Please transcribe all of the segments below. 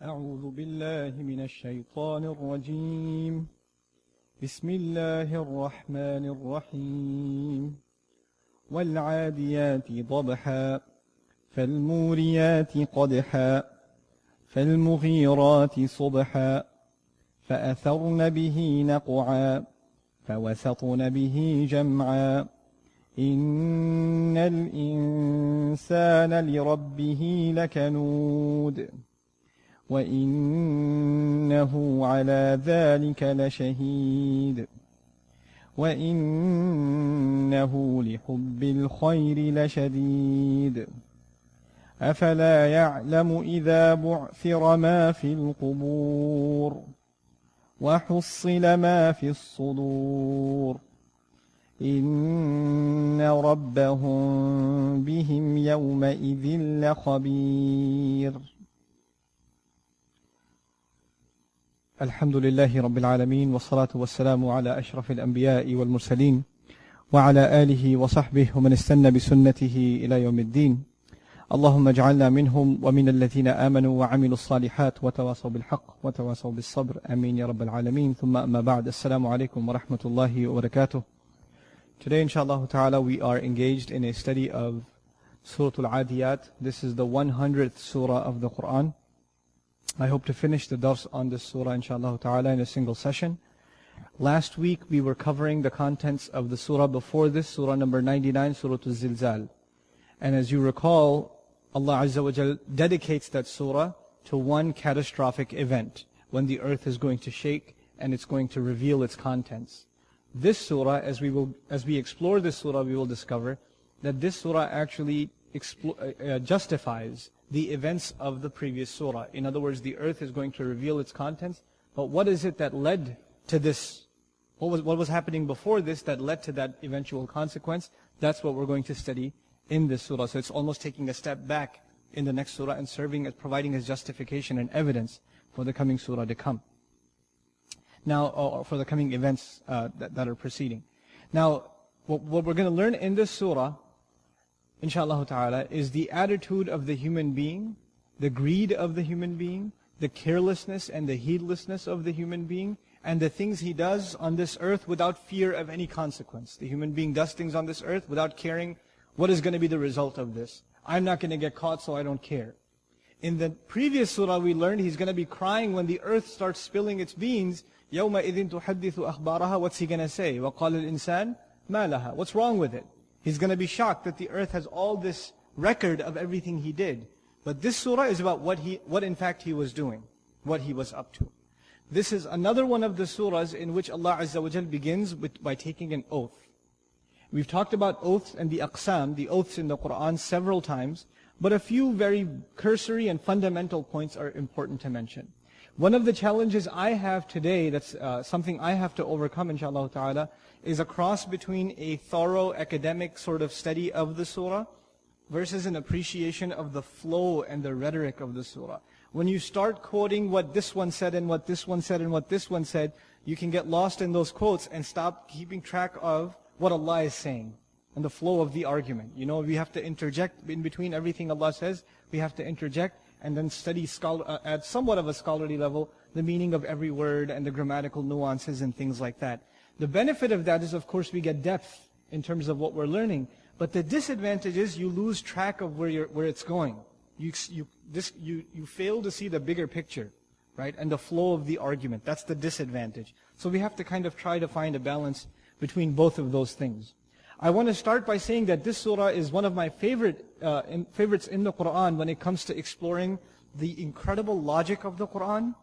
أعوذ بالله من الشيطان الرجيم بسم الله الرحمن الرحيم والعاديات ضبحا فالموريات قدحا فالمغيرات صبحا فأثرن به نقعا فوسطن به جمعا إن الإنسان لربه لكنود وإنه على ذلك لشهيد وإنه لحب الخير لشديد أفلا يعلم إذا بعثر ما في القبور وحصل ما في الصدور إن ربهم بهم يومئذ لخبير. الحمد لله رب العالمين والصلاة والسلام على أشرف الأنبياء والمرسلين وعلى آله وصحبه ومن استنى بسنته إلى يوم الدين. اللهم اجعلنا منهم ومن الذين آمنوا وعملوا الصالحات وتواصوا بالحق وتواصوا بالصبر آمين يا رب العالمين. ثم أما بعد. السلام عليكم ورحمة الله وبركاته. Today, inshallah ta'ala, we are engaged in a study of Surah Al-Adiyat. This is the 100th surah of the Quran. I hope to finish the dars on this surah, inshallah ta'ala, in a single session. Last week, we were covering the contents of the surah before this, surah number 99, Surah Al-Zilzal. And as you recall, Allah Azza wa Jal dedicates that surah to one catastrophic event, when the earth is going to shake and it's going to reveal its contents. This surah, as we explore this surah, we will discover that this surah actually justifies the events of the previous surah. In other words, the earth is going to reveal its contents. But what is it that led to this? What was happening before this that led to that eventual consequence? That's what we're going to study in this surah. So it's almost taking a step back in the next surah and serving as providing as justification and evidence for the coming surah to come. Now, or for the coming events that are preceding. Now, what we're going to learn in this surah, inshallah ta'ala, is the attitude of the human being, the greed of the human being, the carelessness and the heedlessness of the human being, and the things he does on this earth without fear of any consequence. The human being does things on this earth without caring what is going to be the result of this. I'm not going to get caught, so I don't care. In the previous surah we learned he's going to be crying when the earth starts spilling its beans. يَوْمَئِذٍ تُحَدِّثُ أَخْبَارَهَا. What's he going to say? وَقَالَ الْإِنسَانِ مَا لَهَا. What's wrong with it? He's going to be shocked that the earth has all this record of everything he did. But this surah is about what in fact he was doing, what he was up to. This is another one of the surahs in which Allah Azza wa Jal begins by taking an oath. We've talked about oaths and the aqsam, the oaths in the Quran several times, but a few very cursory and fundamental points are important to mention. One of the challenges I have today, that's something I have to overcome, inshallah ta'ala, is a cross between a thorough academic sort of study of the surah versus an appreciation of the flow and the rhetoric of the surah. When you start quoting what this one said and what this one said and what this one said, you can get lost in those quotes and stop keeping track of what Allah is saying and the flow of the argument. You know, we have to interject in between everything Allah says. We have to interject and then study at somewhat of a scholarly level the meaning of every word and the grammatical nuances and things like that. The benefit of that is, of course, we get depth in terms of what we're learning. But the disadvantage is you lose track of where it's going. You fail to see the bigger picture, right? And the flow of the argument. That's the disadvantage. So we have to kind of try to find a balance between both of those things. I want to start by saying that this surah is one of my favorites in the Quran when it comes to exploring the incredible logic of the Quran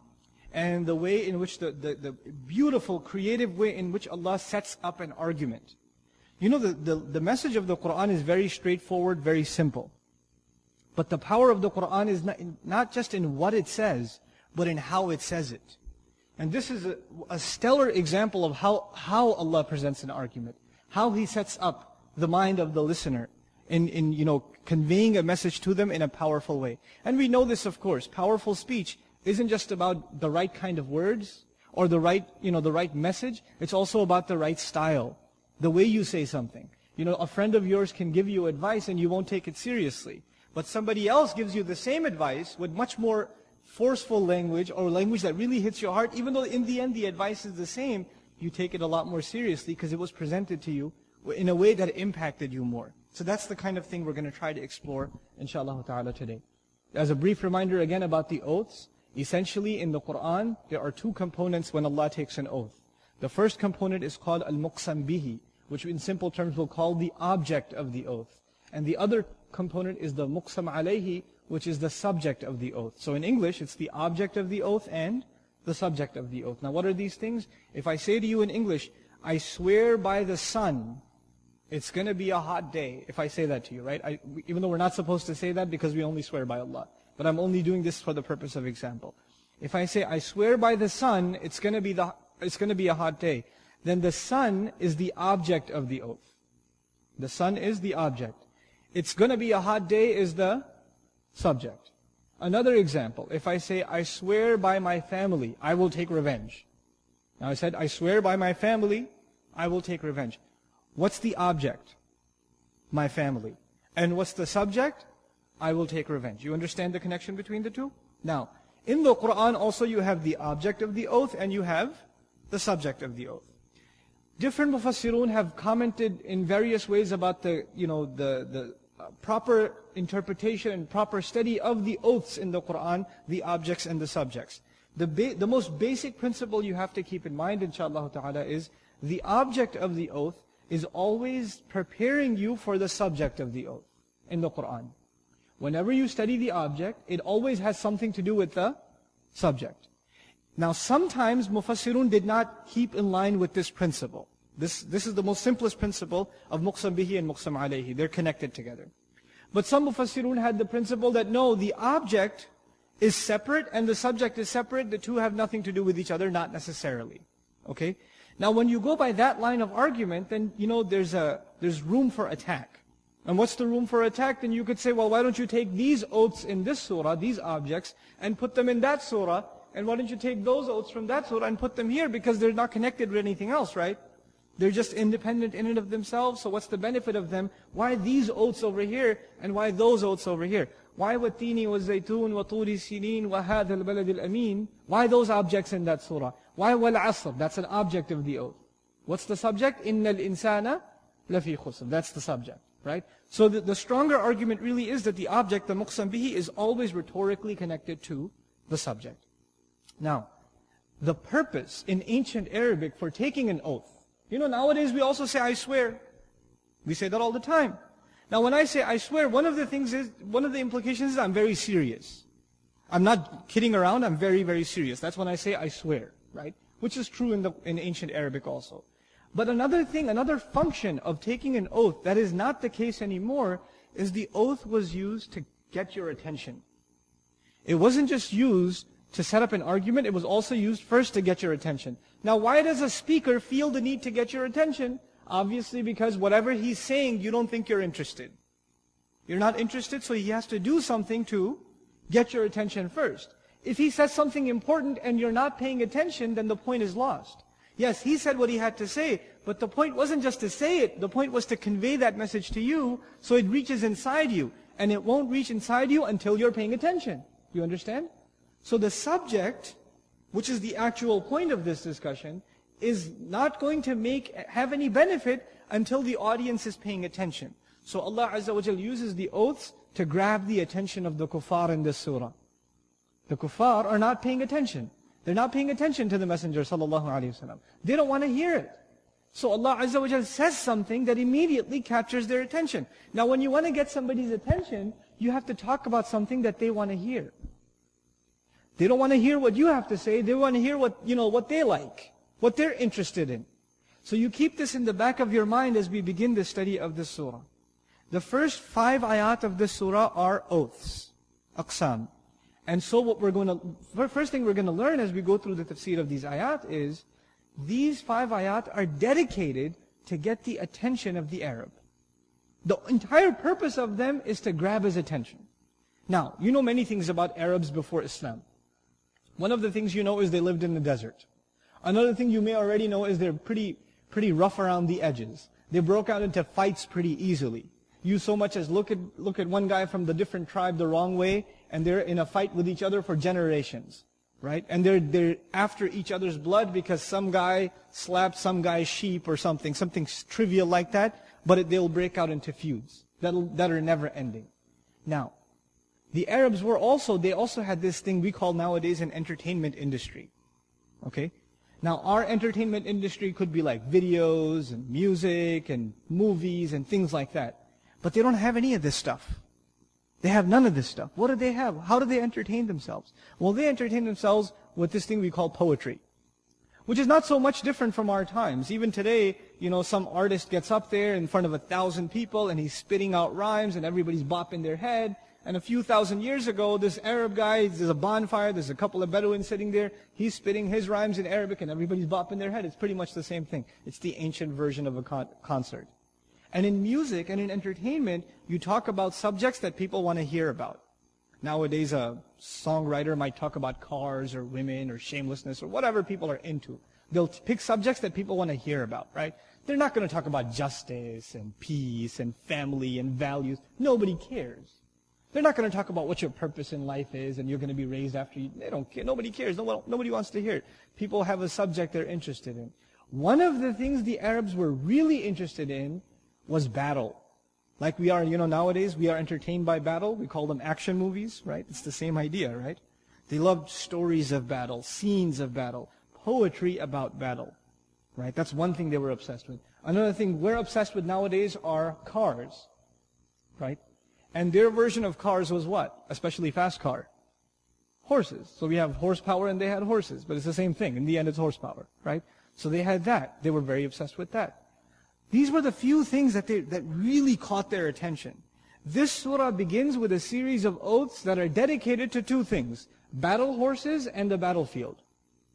and the way in which the beautiful, creative way in which Allah sets up an argument. You know, the message of the Quran is very straightforward, very simple. But the power of the Quran is not just in what it says, but in how it says it. And this is a stellar example of how Allah presents an argument. How He sets up the mind of the listener in conveying a message to them in a powerful way. And we know this, of course. Powerful speech isn't just about the right kind of words or the right message. It's also about the right style, the way you say something. You know, a friend of yours can give you advice and you won't take it seriously. But somebody else gives you the same advice with much more forceful language or language that really hits your heart, even though in the end the advice is the same, you take it a lot more seriously because it was presented to you in a way that impacted you more. So that's the kind of thing we're going to try to explore, inshallah ta'ala, today. As a brief reminder again about the oaths, essentially in the Quran, there are two components when Allah takes an oath. The first component is called al-muqsam bihi, which in simple terms we'll call the object of the oath. And the other component is the muqsam alayhi, which is the subject of the oath. So in English, it's the object of the oath and the subject of the oath. Now what are these things? If I say to you in English, I swear by the sun, it's going to be a hot day, if I say that to you, right? Even though we're not supposed to say that because we only swear by Allah. But I'm only doing this for the purpose of example. If I say, I swear by the sun, it's going to be a hot day. Then the sun is the object of the oath. The sun is the object. It's going to be a hot day is the subject. Another example, if I say, I swear by my family, I will take revenge. Now I said, I swear by my family, I will take revenge. What's the object? My family. And what's the subject? I will take revenge. You understand the connection between the two? Now, in the Quran also you have the object of the oath and you have the subject of the oath. Different mufassirun have commented in various ways about the proper interpretation and proper study of the oaths in the Quran, the objects and the subjects. The most basic principle you have to keep in mind, inshallah ta'ala, is the object of the oath is always preparing you for the subject of the oath in the Quran. Whenever you study the object, it always has something to do with the subject. Now sometimes mufassirun did not keep in line with this principle. This is the most simplest principle of muqsam bihi and muqsam alayhi. They're connected together. But some mufassirun had the principle that no, the object is separate and the subject is separate. The two have nothing to do with each other, not necessarily. Okay? Now when you go by that line of argument, then there's room for attack. And what's the room for attack? Then you could say, well, why don't you take these oaths in this surah, these objects, and put them in that surah, and why don't you take those oaths from that surah and put them here? Because they're not connected with anything else, right? They're just independent in and of themselves, so what's the benefit of them? Why these oaths over here, and why those oaths over here? Why وَالتِّينِ وَالزَّيْتُونِ وَطُورِ سِنِينَ وَهَذَا الْبَلَدِ الْأَمِينَ? Why those objects in that surah? Why وَالْعَصْرِ? That's an object of the oath. What's the subject? إِنَّ الْإِنسَانَ لَفِي خُسْرٍ. That's the subject, right? So the stronger argument really is that the object, the muqsam bihi, is always rhetorically connected to the subject. Now, the purpose in ancient Arabic for taking an oath, nowadays we also say, I swear. We say that all the time. Now when I say I swear, one of the implications is I'm very serious. I'm not kidding around, I'm very, very serious. That's when I say I swear, right? Which is true in ancient Arabic also. But another function of taking an oath that is not the case anymore is the oath was used to get your attention. It wasn't just used to set up an argument, it was also used first to get your attention. Now why does a speaker feel the need to get your attention? Obviously because whatever he's saying, you don't think you're interested. You're not interested, so he has to do something to get your attention first. If he says something important and you're not paying attention, then the point is lost. Yes, he said what he had to say, but the point wasn't just to say it. The point was to convey that message to you so it reaches inside you. And it won't reach inside you until you're paying attention. You understand? So the subject, which is the actual point of this discussion, is not going to have any benefit until the audience is paying attention. So Allah Azza wa Jal uses the oaths to grab the attention of the kuffar in this surah. The kuffar are not paying attention. They're not paying attention to the Messenger sallallahu alaihi wasallam. They don't want to hear it. So Allah Azza wa Jal says something that immediately captures their attention. Now when you want to get somebody's attention, you have to talk about something that they want to hear. They don't want to hear what you have to say. They want to hear what they like, what they're interested in. So you keep this in the back of your mind as we begin the study of this surah. The first 5 ayat of this surah are oaths, aqsam. And so first thing we're going to learn as we go through the tafsir of these ayat is, these 5 ayat are dedicated to get the attention of the Arab. The entire purpose of them is to grab his attention. Now, you know many things about Arabs before Islam. One of the things you know is they lived in the desert. Another thing you may already know is they're pretty rough around the edges. They broke out into fights pretty easily. You so much as look at one guy from the different tribe the wrong way, and they're in a fight with each other for generations, right? And they're after each other's blood because some guy slapped some guy's sheep or something trivial like that, but they'll break out into feuds that are never ending. Now, the Arabs they also had this thing we call nowadays an entertainment industry. Okay? Now, our entertainment industry could be like videos and music and movies and things like that. But they don't have any of this stuff. They have none of this stuff. What do they have? How do they entertain themselves? Well, they entertain themselves with this thing we call poetry, which is not so much different from our times. Even today, some artist gets up there in front of 1,000 people and he's spitting out rhymes and everybody's bopping their head. And a few thousand years ago, this Arab guy, there's a bonfire, there's a couple of Bedouins sitting there, he's spitting his rhymes in Arabic and everybody's bopping their head. It's pretty much the same thing. It's the ancient version of a concert. And in music and in entertainment, you talk about subjects that people want to hear about. Nowadays, a songwriter might talk about cars or women or shamelessness or whatever people are into. They'll pick subjects that people want to hear about, right? They're not going to talk about justice and peace and family and values. Nobody cares. They're not going to talk about what your purpose in life is and you're going to be raised after you. They don't care. Nobody cares. Nobody wants to hear it. People have a subject they're interested in. One of the things the Arabs were really interested in was battle. Like we are, nowadays we are entertained by battle. We call them action movies, right? It's the same idea, right? They loved stories of battle, scenes of battle, poetry about battle, right? That's one thing they were obsessed with. Another thing we're obsessed with nowadays are cars, right? And their version of cars was what? Especially fast car. Horses. So we have horsepower and they had horses, but it's the same thing. In the end, it's horsepower, right? So they had that. They were very obsessed with that. These were the few things that really caught their attention. This surah begins with a series of oaths that are dedicated to two things: battle horses and the battlefield.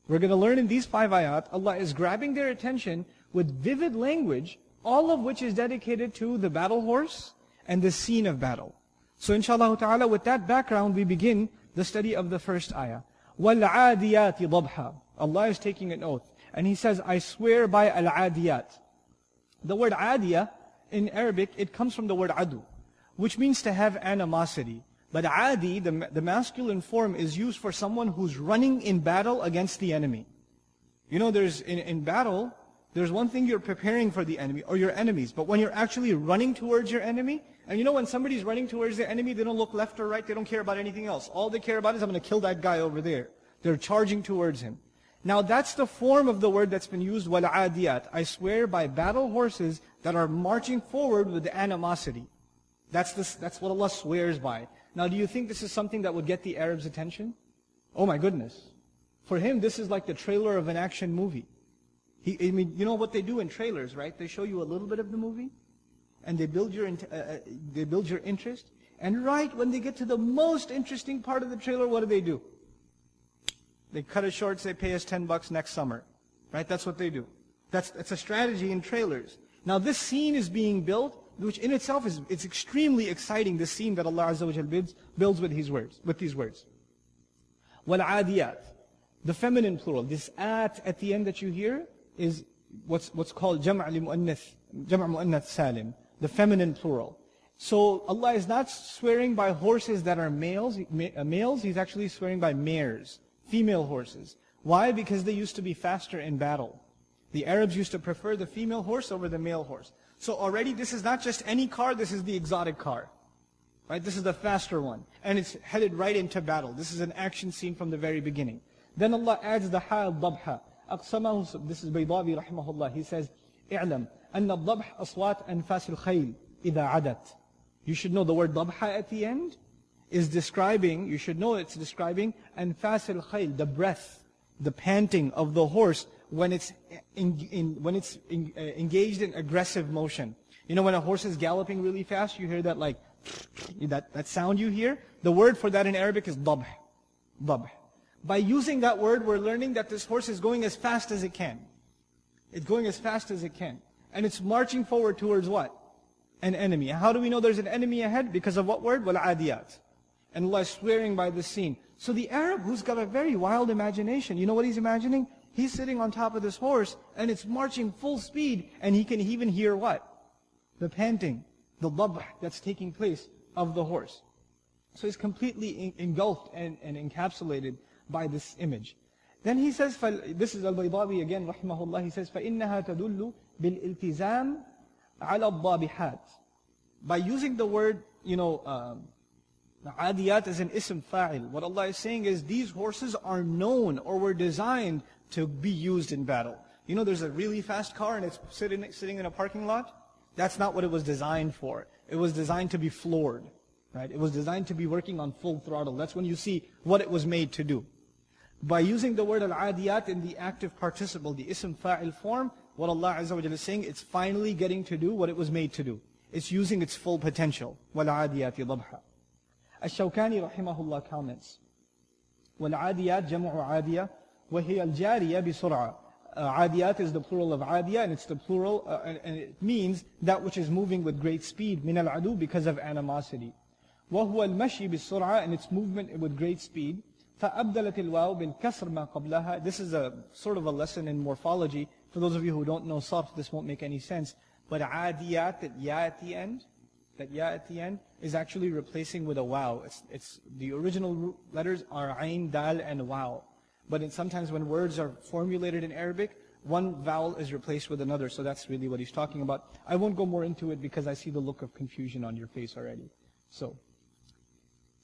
We're going to learn in these 5 ayat, Allah is grabbing their attention with vivid language, all of which is dedicated to the battle horse and the scene of battle. So inshallah ta'ala, with that background, we begin the study of the first ayah. وَالْعَادِيَاتِ ضَبْحًا. Allah is taking an oath. And He says, I swear by al-adiyat. The word adiyah in Arabic, it comes from the word adu, which means to have animosity. But adi, the masculine form, is used for someone who's running in battle against the enemy. There's in battle, there's one thing you're preparing for the enemy or your enemies, but when you're actually running towards your enemy, and when somebody's running towards their enemy, they don't look left or right, they don't care about anything else. All they care about is, I'm going to kill that guy over there. They're charging towards him. Now that's the form of the word that's been used, وَالْعَادِيَاتِ. I swear by battle horses that are marching forward with animosity. That's what Allah swears by. Now do you think this is something that would get the Arabs' attention? Oh my goodness. For him, this is like the trailer of an action movie. You know what they do in trailers, right? They show you a little bit of the movie, and they build your interest. And right when they get to the most interesting part of the trailer, what do? They cut it short, say, pay us $10 next summer. Right? That's what they do. That's a strategy in trailers. Now this scene is being built, which in itself it's extremely exciting, this scene that Allah Azza wa Jal builds with these words. وَالْعَادِيَاتِ. The feminine plural. This at the end that you hear is what's called Jam'a mu'annath salim. The feminine plural. So Allah is not swearing by horses that are males, He's actually swearing by mares. Female horses. Why? Because they used to be faster in battle. The Arabs used to prefer the female horse over the male horse. So already this is not just any car, this is the exotic car. Right? This is the faster one. And it's headed right into battle. This is an action scene from the very beginning. Then Allah adds the ha al-dabha. أقسمه, this is Baydawi rahimahullah. He says, اعلم أن الضبح أصوات أنفاس الخيل إذا عدت. You should know the word dabha at the end is describing, you should know it's describing anfas al-khayl, the breath, the panting of the horse when it's engaged in aggressive motion. When a horse is galloping really fast, you hear that that sound you hear. The word for that in Arabic is dabh. Dabh. By using that word, we're learning that this horse is going as fast as it can. It's going as fast as it can. And it's marching forward towards what? An enemy. How do we know there's an enemy ahead? Because of what word? وَالْعَادِيَاتِ. And Allah is swearing by the scene. So the Arab, who's got a very wild imagination, you know what he's imagining? He's sitting on top of this horse, and it's marching full speed, and he can even hear what? The panting. the dabh that's taking place of the horse. So it's completely engulfed and encapsulated by this image. Then he says, this is Al-Baydawi again, rahimahullah, he says, فَإِنَّهَا تَدُلُّ بِالْإِلْتِزَامِ عَلَى الضَّابِحَاتِ. By using the word, Aadiyat is an ism fa'il. What Allah is saying is these horses are known or were designed to be used in battle. There's a really fast car and it's sitting in a parking lot. That's not what it was designed for. It was designed to be floored. Right? It was designed to be working on full throttle. That's when you see what it was made to do. By using the word al-adiyat in the active participle, the ism fa'il form, what Allah Azza wa Jalla is saying, it's finally getting to do what it was made to do. It's using its full potential. وَالْعَادِيَاتِ ضَبْحًا. Ash-Shawkani rahimahullah comments, وَالْعَادِيَاتِ جَمْعُ عَادِيَةٍ وَهِيَ الْجَارِيَةِ بِسُرْعَةٍ. Adiyat is the plural of adiyah, and it's the plural, and it means that which is moving with great speed, min al-adu, because of animosity. وَهُوَ الْمَشْيِ بِالسُّرْعَةِ, and it's movement with great speed. فَأَبْدَلَتِ الْوَاوِ بِالْكَسْرِ مَا قَبْلَهَا. This is a sort of a lesson in morphology. For those of you who don't know sarf, this won't make any sense. But adiyat, that ya at the end, is actually replacing with a waw. It's the original letters are ayn, dal, and waw. But sometimes when words are formulated in Arabic, one vowel is replaced with another. So that's really what he's talking about. I won't go more into it because I see the look of confusion on your face already. So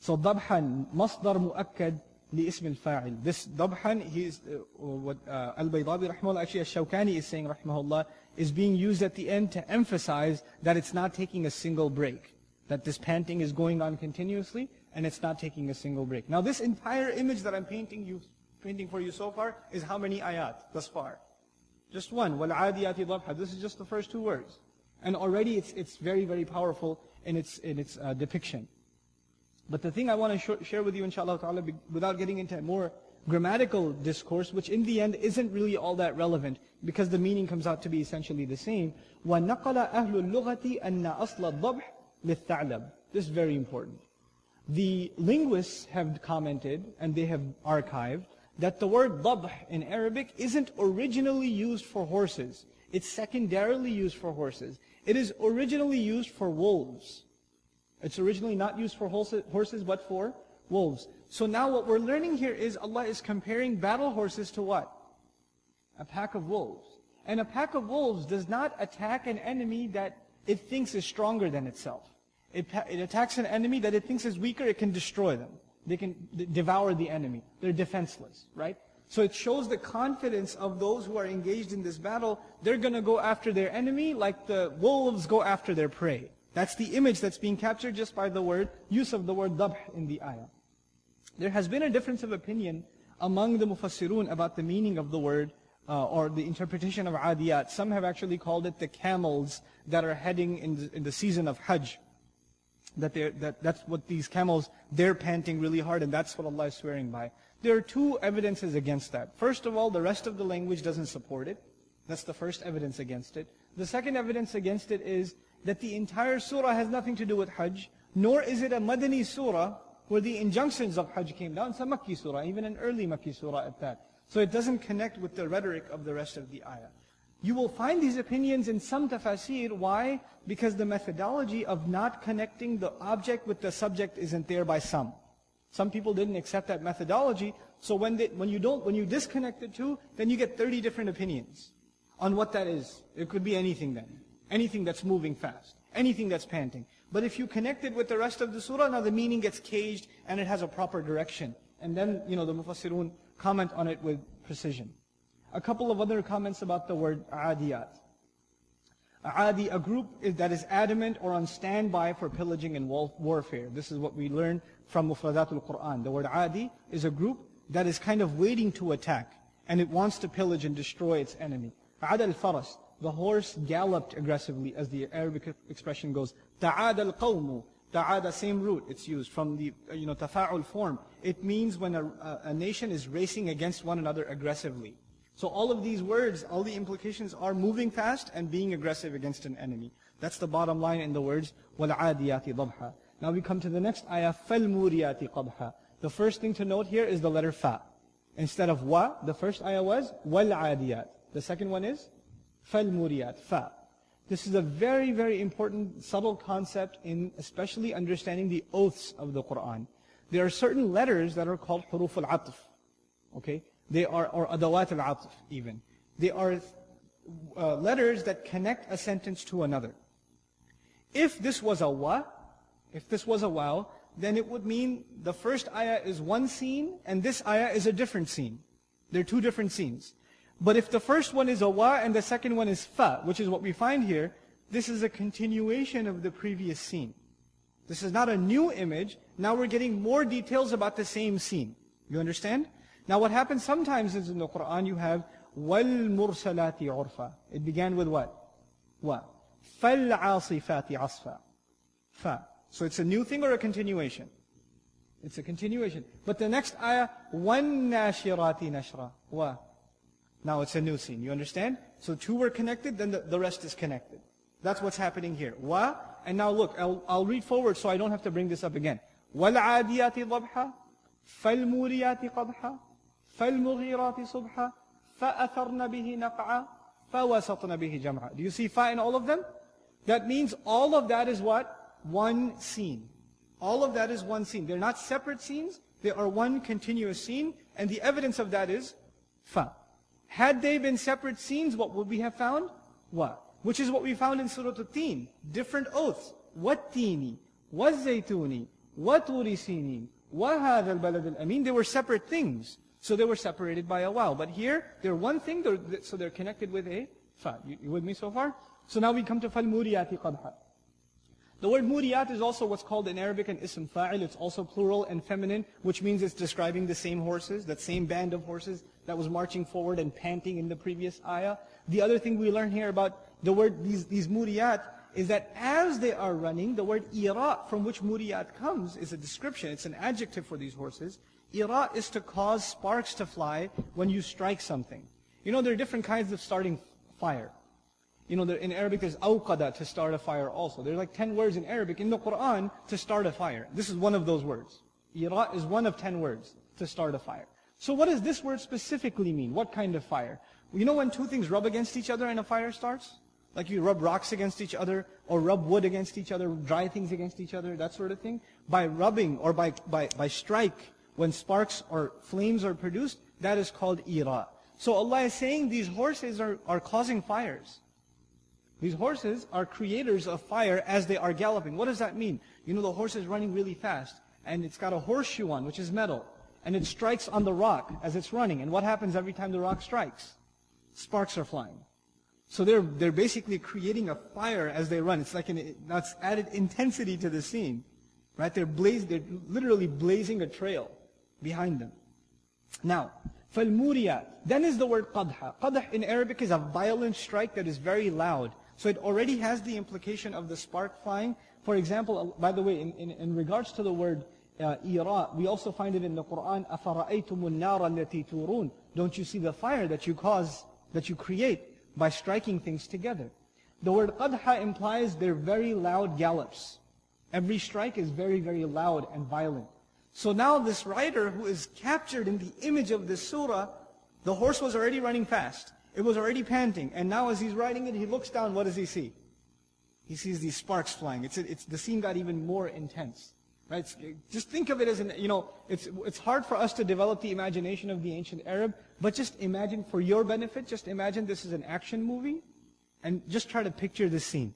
dabhan, masdar mu'akkad li ism al-fa'il. This dabhan, what Al-Baydawi rahimahullah, actually Ash-Shawkani is saying rahimahullah, is being used at the end to emphasize that it's not taking a single break. That this panting is going on continuously, and it's not taking a single break. Now this entire image that I'm painting for you so far is how many ayat thus far? Just one. وَالْعَادِيَاتِ ضَبْحًا. This is just the first two words. And already it's very, very powerful in its depiction. But the thing I want to share with you, inshallah ta'ala, without getting into more grammatical discourse, which in the end isn't really all that relevant, because the meaning comes out to be essentially the same. وَنَقَلَ أَهْلُ اللُّغَةِ أَنَّ أَصْلَ الضَّبْحِ لِلثَّعْلَبِ. This is very important. The linguists have commented, and they have archived, that the word dabh in Arabic isn't originally used for horses. It's secondarily used for horses. It is originally used for wolves. It's originally not used for horses, but for wolves. So now what we're learning here is Allah is comparing battle horses to what? A pack of wolves. And a pack of wolves does not attack an enemy that it thinks is stronger than itself. It attacks an enemy that it thinks is weaker, it can destroy them. They can devour the enemy. They're defenseless, right? So it shows the confidence of those who are engaged in this battle. They're going to go after their enemy like the wolves go after their prey. That's the image that's being captured just by the use of the word dabh in the ayah. There has been a difference of opinion among the mufassirun about the meaning of the word or the interpretation of adiyat. Some have actually called it the camels that are heading in the season of Hajj. That's what these camels, they're panting really hard, and that's what Allah is swearing by. There are two evidences against that. First of all, the rest of the language doesn't support it. That's the first evidence against it. The second evidence against it is that the entire surah has nothing to do with Hajj, nor is it a Madani surah where the injunctions of Hajj came down. It's a Makki surah, even an early Makki surah at that. So it doesn't connect with the rhetoric of the rest of the ayah. You will find these opinions in some tafasir. Why? Because the methodology of not connecting the object with the subject isn't there by some. Some people didn't accept that methodology. So when you disconnect the two, then you get 30 different opinions on what that is. It could be anything then. Anything that's moving fast. Anything that's panting. But if you connect it with the rest of the surah, now the meaning gets caged and it has a proper direction. And then, the mufassirun comment on it with precision. A couple of other comments about the word adiyat. Adi, a group that is adamant or on standby for pillaging and warfare. This is what we learn from Mufradatul Quran. The word adi is a group that is kind of waiting to attack, and it wants to pillage and destroy its enemy. Ada al-faras, the horse galloped aggressively, as the Arabic expression goes. Ta'ada al-qawmu, ta'ada, same root, it's used from the tafa'ul form. It means when a nation is racing against one another aggressively. So all of these words, all the implications are moving fast and being aggressive against an enemy. That's the bottom line in the words, وَالْعَادِيَاتِ ضَبْحًا. Now we come to the next ayah, فَالْمُورِيَاتِ قَبْحًا. The first thing to note here is the letter fa. Instead of wa, the first ayah was وَالْعَادِيَاتِ. The second one is فَالْمُورِيَاتِ, fa. This is a very, very important, subtle concept in especially understanding the oaths of the Quran. There are certain letters that are called huruf al-atf. Okay? They are, or adawat al-atf even. They are letters that connect a sentence to another. If this was a wa, then it would mean the first ayah is one scene and this ayah is a different scene. They're two different scenes. But if the first one is a wa and the second one is fa, which is what we find here, this is a continuation of the previous scene. This is not a new image. Now we're getting more details about the same scene. You understand? Now what happens sometimes is in the Quran you have وَالْمُرْسَلَاتِ عُرْفًا. It began with what? Wa. فَالْعَاصِفَاتِ عَصْفًا. Fa. So it's a new thing or a continuation? It's a continuation. But the next ayah, وَالنَّاشِرَاتِ نَشْرًا. Wa. Now it's a new scene. You understand? So two were connected, then the rest is connected. That's what's happening here. Wa. And now look, I'll read forward so I don't have to bring this up again. وَالْعَادِيَاتِ ضَبْحًا. فَالْمُورِيَاتِ قَدْحًا. فَالْمُغِيرَاتِ صُبْحًا. فَأَثَرْنَ بِهِ نَقْعًا. فَوَسَطْنَ بِهِ جَمْعًا. Do you see fa in all of them? That means all of that is what? One scene. All of that is one scene. They're not separate scenes. They are one continuous scene. And the evidence of that is fa. Had they been separate scenes, what would we have found? Wa. Which is what we found in Surah At-Teen. Different oaths. وَالتِّينِ وَالزَّيْتُونِ وَطُورِ سِينِينَ وَهَذَا الْبَلَدِ الْأَمِينَ. They were separate things. So they were separated by a waw. But here, they're one thing, so they're connected with a fa. You with me so far? So now we come to فَالْمُورِيَاتِ قَدْحًا. The word muriyat is also what's called in Arabic an ism fa'il. It's also plural and feminine, which means it's describing the same horses, that same band of horses that was marching forward and panting in the previous ayah. The other thing we learn here about the word, these muriyat, is that as they are running, the word ira, from which muriyat comes, is a description, it's an adjective for these horses. Ira is to cause sparks to fly when you strike something. You know, there are different kinds of starting fire. You know, in Arabic there's awqada, to start a fire also. There are like 10 words in Arabic in the Quran to start a fire. This is one of those words. Ira is one of 10 words to start a fire. So what does this word specifically mean? What kind of fire? You know when two things rub against each other and a fire starts? Like you rub rocks against each other, or rub wood against each other, dry things against each other, that sort of thing. By rubbing or by strike, when sparks or flames are produced, that is called ira. So Allah is saying these horses are causing fires. These horses are creators of fire as they are galloping. What does that mean? You know, the horse is running really fast, and it's got a horseshoe on, which is metal, and it strikes on the rock as it's running. And what happens every time the rock strikes? Sparks are flying. So they're basically creating a fire as they run. It's like that's added intensity to the scene, right? They're literally blazing a trail behind them. Now, فَالْمُورِيَاتِ. Then is the word qadha. Qadh in Arabic is a violent strike that is very loud. So it already has the implication of the spark flying. For example, by the way, in regards to the word ira, we also find it in the Quran, أَفَرَأَيْتُمُ النَّارَ الَّتِي تُورُونَ. Don't you see the fire that you cause, that you create by striking things together? The word qadha implies they're very loud gallops. Every strike is very, very loud and violent. So now this rider who is captured in the image of this surah, the horse was already running fast. It was already panting. And now as he's riding it, he looks down, what does he see? He sees these sparks flying. The scene got even more intense. Right? Just think of it as it's hard for us to develop the imagination of the ancient Arab, but just imagine, for your benefit, just imagine this is an action movie, and just try to picture this scene.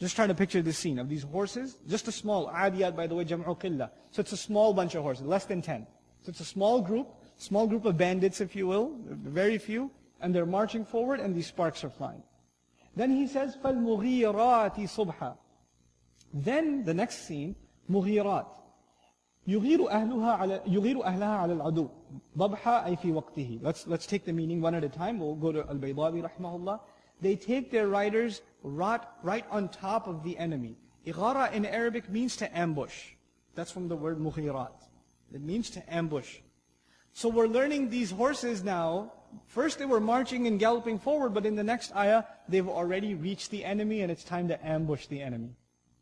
Just try to picture this scene of these horses, just a small, Aadiyat, by the way, jam'u qillah. So it's a small bunch of horses, less than 10. So it's a small group of bandits, if you will, very few, and they're marching forward, and these sparks are flying. Then he says, فَالْمُغِيرَاتِ صُبْحًا. Then, the next scene, مُغِيرَات. يُغِيرُ أَهْلَهَا عَلَى الْعَدُوِّ. ضَبْحًا أي فِي وَقْتِهِ. Let's take the meaning one at a time. We'll go to Al-Baydawi, rahimahullah. They take their riders right on top of the enemy. Ighara in Arabic means to ambush. That's from the word mughirat. It means to ambush. So we're learning these horses now. First they were marching and galloping forward, but in the next ayah, they've already reached the enemy and it's time to ambush the enemy.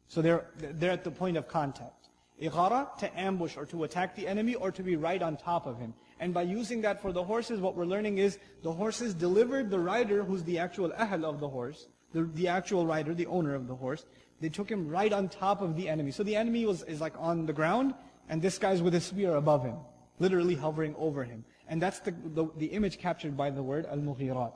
So they're at the point of contact. Ighara, to ambush or to attack the enemy or to be right on top of him. And by using that for the horses, what we're learning is the horses delivered the rider, who's the actual ahl of the horse, the actual rider, the owner of the horse, they took him right on top of the enemy. So the enemy is like on the ground, and this guy's with a spear above him, literally hovering over him. And that's the image captured by the word al-mughirat.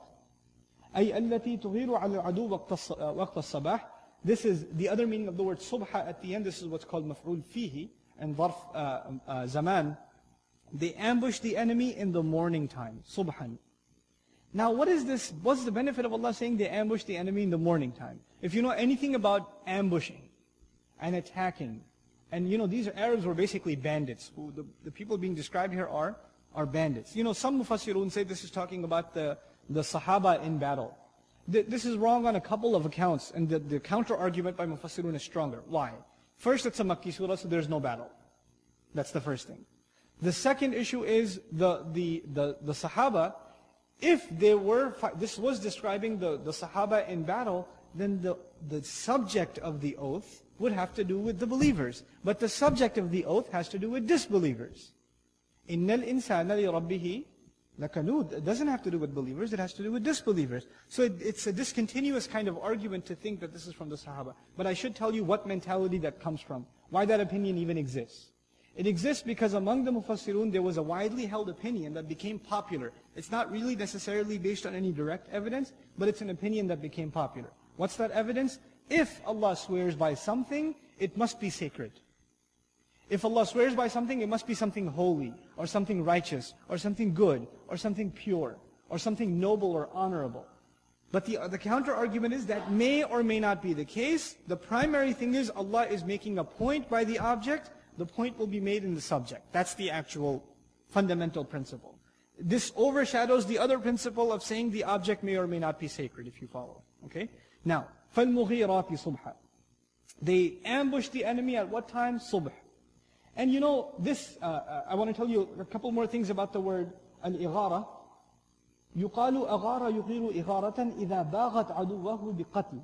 أي التي تغير على العدو وقت الصباح. This is the other meaning of the word subha at the end. This is what's called maf'ul fihi and dharf zaman. They ambush the enemy in the morning time, subhan. Now what is this? What's the benefit of Allah saying they ambush the enemy in the morning time? If you know anything about ambushing and attacking, and these Arabs were basically bandits. The people being described here are bandits. Some mufassirun say this is talking about the Sahaba in battle. This is wrong on a couple of accounts, and the counter-argument by mufassirun is stronger. Why? First, it's a Makki surah, so there's no battle. That's the first thing. The second issue is the Sahaba, if they were, this was describing the Sahaba in battle, then the subject of the oath would have to do with the believers. But the subject of the oath has to do with disbelievers. إِنَّ الْإِنسَانَ لِرَبِّهِ لَكَنُودٌ. It doesn't have to do with believers, it has to do with disbelievers. So it's a discontinuous kind of argument to think that this is from the Sahaba. But I should tell you what mentality that comes from, why that opinion even exists. It exists because among the Mufassirun there was a widely held opinion that became popular. It's not really necessarily based on any direct evidence, but it's an opinion that became popular. What's that evidence? If Allah swears by something, it must be sacred. If Allah swears by something, it must be something holy, or something righteous, or something good, or something pure, or something noble or honorable. But the counter-argument is that may or may not be the case. The primary thing is Allah is making a point by the object. The point will be made in the subject. That's the actual fundamental principle. This overshadows the other principle of saying the object may or may not be sacred, if you follow. Okay? Now, فَالْمُغِيرَاتِ صُبْحًا. They ambush the enemy at what time? Subh. And this, I want to tell you a couple more things about the word al-ighara. يُقَالُ أَغَارَ يُغِيرُ إِغَارَةً إِذَا بَاغَتْ عَدُوَّهُ بِقَتْلٍ.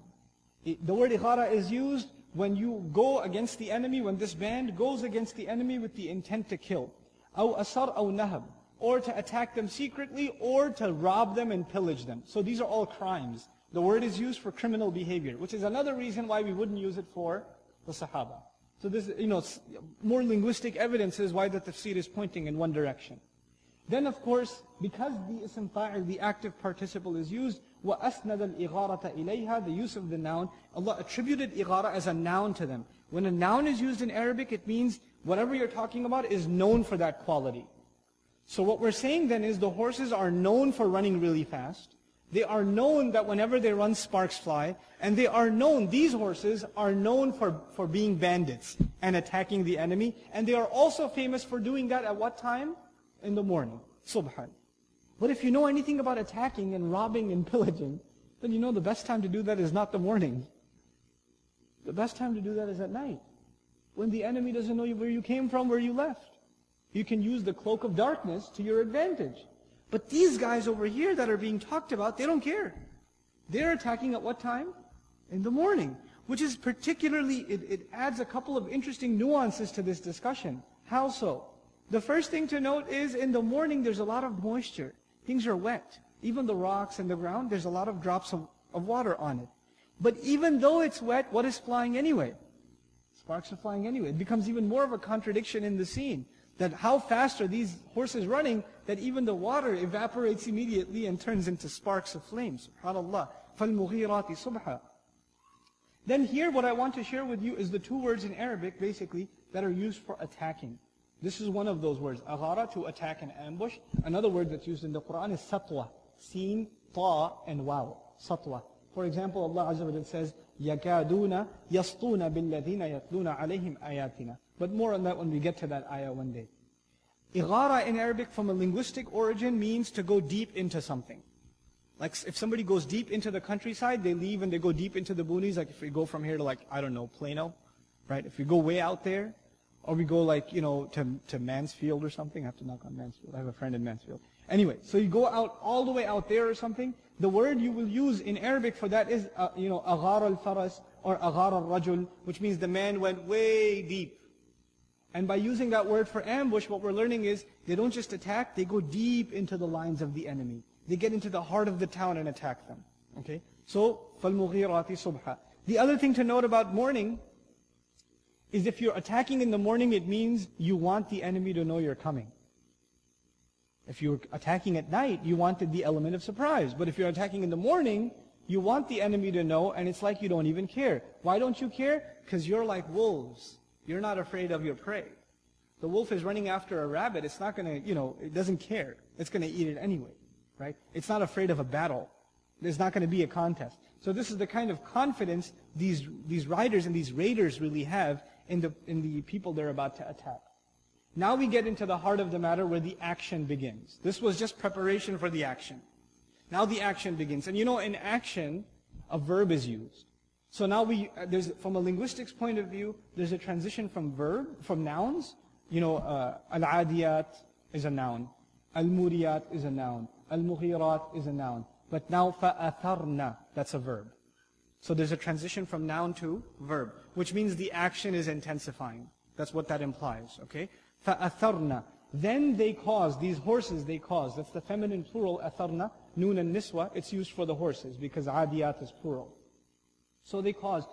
The word ighara is used when you go against the enemy, when this band goes against the enemy with the intent to kill. أَوْ أَسَرْ أَوْ نَهَبْ. Or to attack them secretly, or to rob them and pillage them. So these are all crimes. The word is used for criminal behavior, which is another reason why we wouldn't use it for the Sahaba. So this, more linguistic evidence is why the tafsir is pointing in one direction. Then of course, because the ism fa'il, the active participle is used, وَأَسْنَدَ الْإِغَارَةَ إِلَيْهَا, the use of the noun, Allah attributed ighara as a noun to them. When a noun is used in Arabic, it means whatever you're talking about is known for that quality. So what we're saying then is the horses are known for running really fast. They are known that whenever they run, sparks fly. And they are known, these horses are known for being bandits and attacking the enemy. And they are also famous for doing that at what time? In the morning. Subhan. But if you know anything about attacking and robbing and pillaging, then you know the best time to do that is not the morning. The best time to do that is at night. When the enemy doesn't know where you came from, where you left. You can use the cloak of darkness to your advantage. But these guys over here that are being talked about, they don't care. They're attacking at what time? In the morning. Which is particularly, it adds a couple of interesting nuances to this discussion. How so? The first thing to note is in the morning there's a lot of moisture. Things are wet. Even the rocks and the ground, there's a lot of drops of water on it. But even though it's wet, what is flying anyway? Sparks are flying anyway. It becomes even more of a contradiction in the scene. That how fast are these horses running that even the water evaporates immediately and turns into sparks of flames. SubhanAllah. فَالْمُغِيرَاتِ صُبْحًا. Then here what I want to share with you is the two words in Arabic basically that are used for attacking. This is one of those words. Aghara, to attack and ambush. Another word that's used in the Quran is satwa. Sin, ta, and waw. Satwa. For example, Allah Azza wa Jalla says, يَكَادُونَ يَسْطُونَ بِالَّذِينَ يَتْلُونَ عَلَيْهِمْ آيَاتِنَا. But more on that when we get to that ayah one day. Ighara in Arabic from a linguistic origin means to go deep into something. Like if somebody goes deep into the countryside, they leave and they go deep into the boonies. Like if we go from here to I don't know, Plano, right? If we go way out there, or we go to Mansfield or something. I have to knock on Mansfield. I have a friend in Mansfield. Anyway, so you go out all the way out there or something. The word you will use in Arabic for that is, aghar al-faras or aghar al-rajul, which means the man went way deep. And by using that word for ambush, what we're learning is they don't just attack, they go deep into the lines of the enemy. They get into the heart of the town and attack them. Okay? So, فَالْمُغِيرَاتِ صُبْحًا. The other thing to note about morning is if you're attacking in the morning, it means you want the enemy to know you're coming. If you're attacking at night, you wanted the element of surprise. But if you're attacking in the morning, you want the enemy to know, and it's like you don't even care. Why don't you care? Because you're like wolves. You're not afraid of your prey. The wolf is running after a rabbit. It's not going to, it doesn't care. It's going to eat it anyway, right? It's not afraid of a battle. There's not going to be a contest. So this is the kind of confidence these riders and these raiders really have in the people they're about to attack. Now we get into the heart of the matter where the action begins. This was just preparation for the action. Now the action begins. And in action, a verb is used. So now there's, from a linguistics point of view, there's a transition from nouns. Al-Aadiyat is a noun. Al-Muriyat is a noun. Al-Mughirat is a noun. But now فَأَثَرْنَا, that's a verb. So there's a transition from noun to verb, which means the action is intensifying. That's what that implies, okay? فَأَثَرْنَا. Then they cause, these horses they cause. That's the feminine plural, أَثَرْنَا. Noon and niswa, it's used for the horses because Aadiyat is plural. So they cause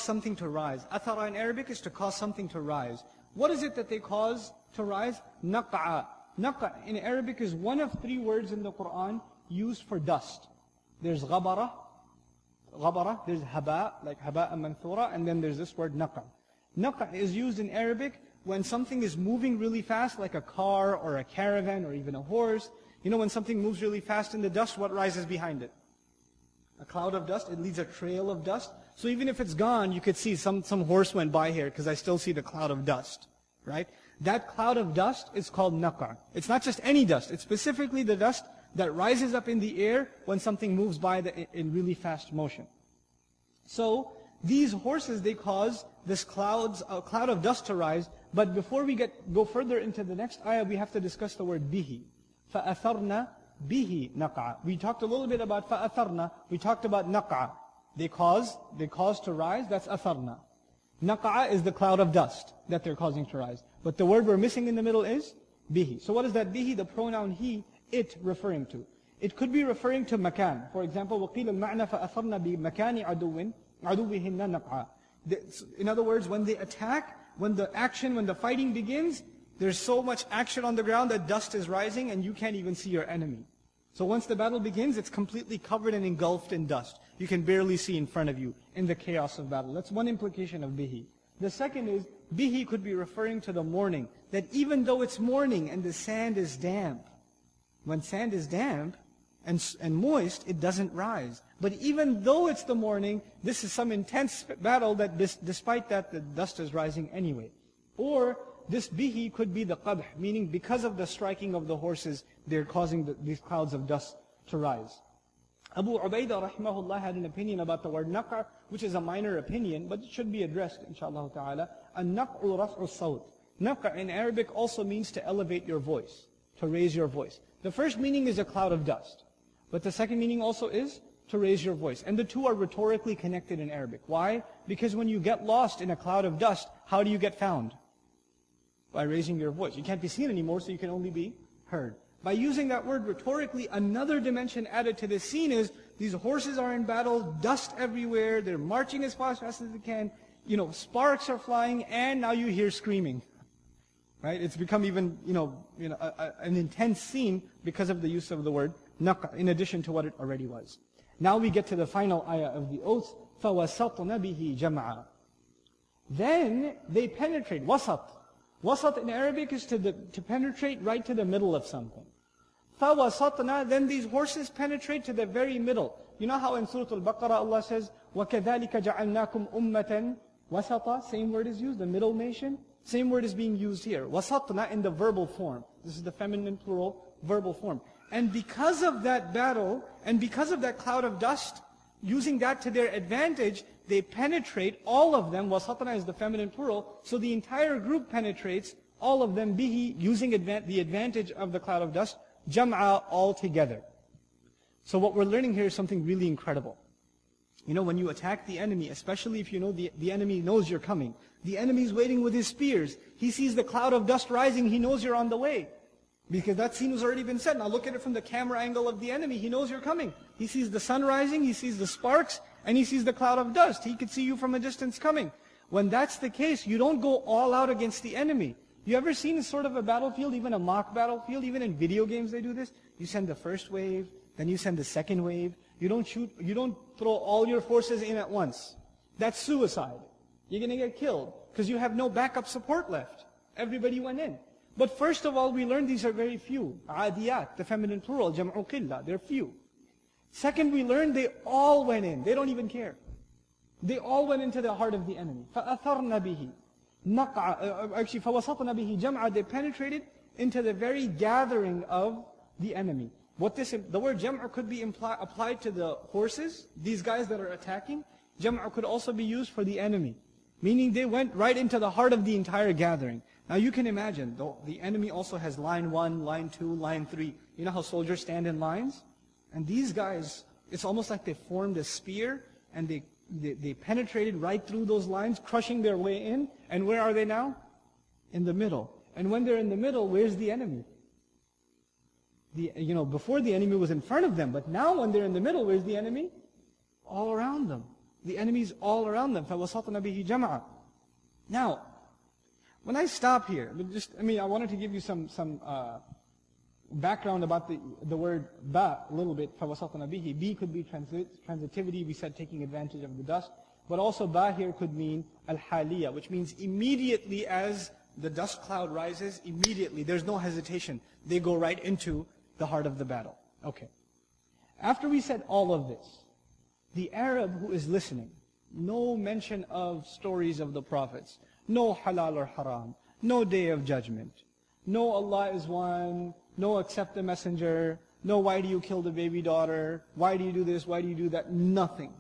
something to rise. Athara in Arabic is to cause something to rise. What is it that they cause to rise? Naq'a. Naq'a in Arabic is one of 3 words in the Quran used for dust. There's ghabara, there's haba, like haba manthura, and then there's this word naq'a. Naq'a is used in Arabic when something is moving really fast, like a car or a caravan or even a horse. When something moves really fast in the dust, what rises behind it? A cloud of dust, it leaves a trail of dust. So even if it's gone, you could see some horse went by here because I still see the cloud of dust, right? That cloud of dust is called naq'a. It's not just any dust, it's specifically the dust that rises up in the air when something moves by in really fast motion. So these horses, they cause this cloud of dust to rise. But before we go further into the next ayah, we have to discuss the word bihi. فَأَثَرْنَا bihi naq'a. We talked a little bit about فَأَثَرْنَا. We talked about naq'a. They cause to rise, that's atharna. Naq'a is the cloud of dust that they're causing to rise. But the word we're missing in the middle is bihi. So what is that bihi? The pronoun he, it referring to. It could be referring to makan. For example, وَقِيلَ الْمَعْنَى فَأَثَرْنَا بِمَكَانِ عَدُوِّهِنَّ نَقْعًا. In other words, when they attack, when the fighting begins, there's so much action on the ground that dust is rising and you can't even see your enemy. So once the battle begins, it's completely covered and engulfed in dust. You can barely see in front of you in the chaos of battle. That's one implication of bihi. The second is, bihi could be referring to the morning. That even though it's morning and the sand is damp, when sand is damp and moist, it doesn't rise. But even though it's the morning, this is some intense battle that despite that, the dust is rising anyway. Or this bihi could be the qadh, meaning because of the striking of the horses, they're causing these clouds of dust to rise. Abu Ubaidah rahimahullah had an opinion about the word naq'a, which is a minor opinion, but it should be addressed, inshaAllah ta'ala. An-naq'u raf'u sawt. Naq'a in Arabic also means to elevate your voice, to raise your voice. The first meaning is a cloud of dust. But the second meaning also is to raise your voice. And the two are rhetorically connected in Arabic. Why? Because when you get lost in a cloud of dust, how do you get found? By raising your voice. You can't be seen anymore, so you can only be heard. By using that word rhetorically, another dimension added to this scene is, these horses are in battle, dust everywhere, they're marching as fast as they can, sparks are flying, and now you hear screaming. Right? It's become even, an intense scene because of the use of the word naq'a, in addition to what it already was. Now we get to the final ayah of the oath, فَوَسَطْنَ بِهِ جَمْعًا. Then they penetrate, wasat. Wasat in Arabic is to penetrate right to the middle of something. فَوَسَطْنَا, then these horses penetrate to the very middle. You know how in Surah Al-Baqarah Allah says, وَكَذَلِكَ جَعَلْنَاكُمْ أُمَّةً وَسَطًا, same word is used, the middle nation. Same word is being used here. وَسَطْنَا in the verbal form. This is the feminine plural verbal form. And because of that battle, and because of that cloud of dust, using that to their advantage, they penetrate, all of them, wasatna is the feminine plural, so the entire group penetrates, all of them bihi, using the advantage of the cloud of dust, jam'a, all together. So what we're learning here is something really incredible. When you attack the enemy, especially if you know the enemy knows you're coming, the enemy's waiting with his spears, he sees the cloud of dust rising, he knows you're on the way. Because that scene has already been set. Now look at it from the camera angle of the enemy. He knows you're coming. He sees the sun rising, he sees the sparks, and he sees the cloud of dust. He could see you from a distance coming. When that's the case, you don't go all out against the enemy. You ever seen sort of a battlefield, even a mock battlefield? Even in video games they do this. You send the first wave, then you send the second wave. You don't throw all your forces in at once. That's suicide. You're going to get killed because you have no backup support left. Everybody went in. But first of all, we learned these are very few. Aadiyat, the feminine plural, jam'u qillah, they're few. Second, we learned they all went in. They don't even care. They all went into the heart of the enemy. فَأَثَرْنَ بِهِ Actually, فَوَسَطْنَ بِهِ جَمْعًا. They penetrated into the very gathering of the enemy. The word jam'u could be applied to the horses, these guys that are attacking. Jam'u could also be used for the enemy. Meaning they went right into the heart of the entire gathering. Now you can imagine, the enemy also has line 1, line 2, line 3. You know how soldiers stand in lines? And these guys, it's almost like they formed a spear and they penetrated right through those lines, crushing their way in. And where are they now? In the middle. And when they're in the middle, where's the enemy? Before the enemy was in front of them, but now when they're in the middle, where's the enemy? All around them. The enemy's all around them. فَوَسَطْنَ بِهِ جَمْعًا. Now, when I stop here, I wanted to give you some background about the word ba a little bit. فَوَسَطْنَ بِهِ. B could be transitivity, we said taking advantage of the dust. But also ba here could mean al-haliyah, which means immediately as the dust cloud rises, immediately, there's no hesitation. They go right into the heart of the battle. Okay. After we said all of this, the Arab who is listening, no mention of stories of the prophets, no halal or haram, no day of judgment, no Allah is one, no accept the messenger, no why do you kill the baby daughter, why do you do this, why do you do that, nothing.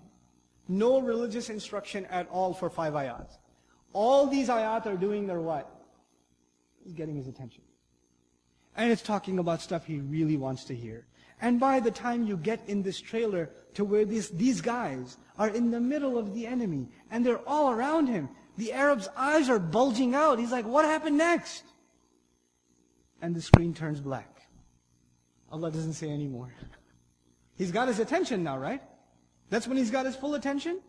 No religious instruction at all for 5 ayat. All these ayat are doing their what? It's getting his attention. And it's talking about stuff he really wants to hear. And by the time you get in this trailer to where these guys are in the middle of the enemy, and they're all around him, the Arab's eyes are bulging out. He's like, what happened next? And the screen turns black. Allah doesn't say any more. He's got his attention now, right? That's when he's got his full attention.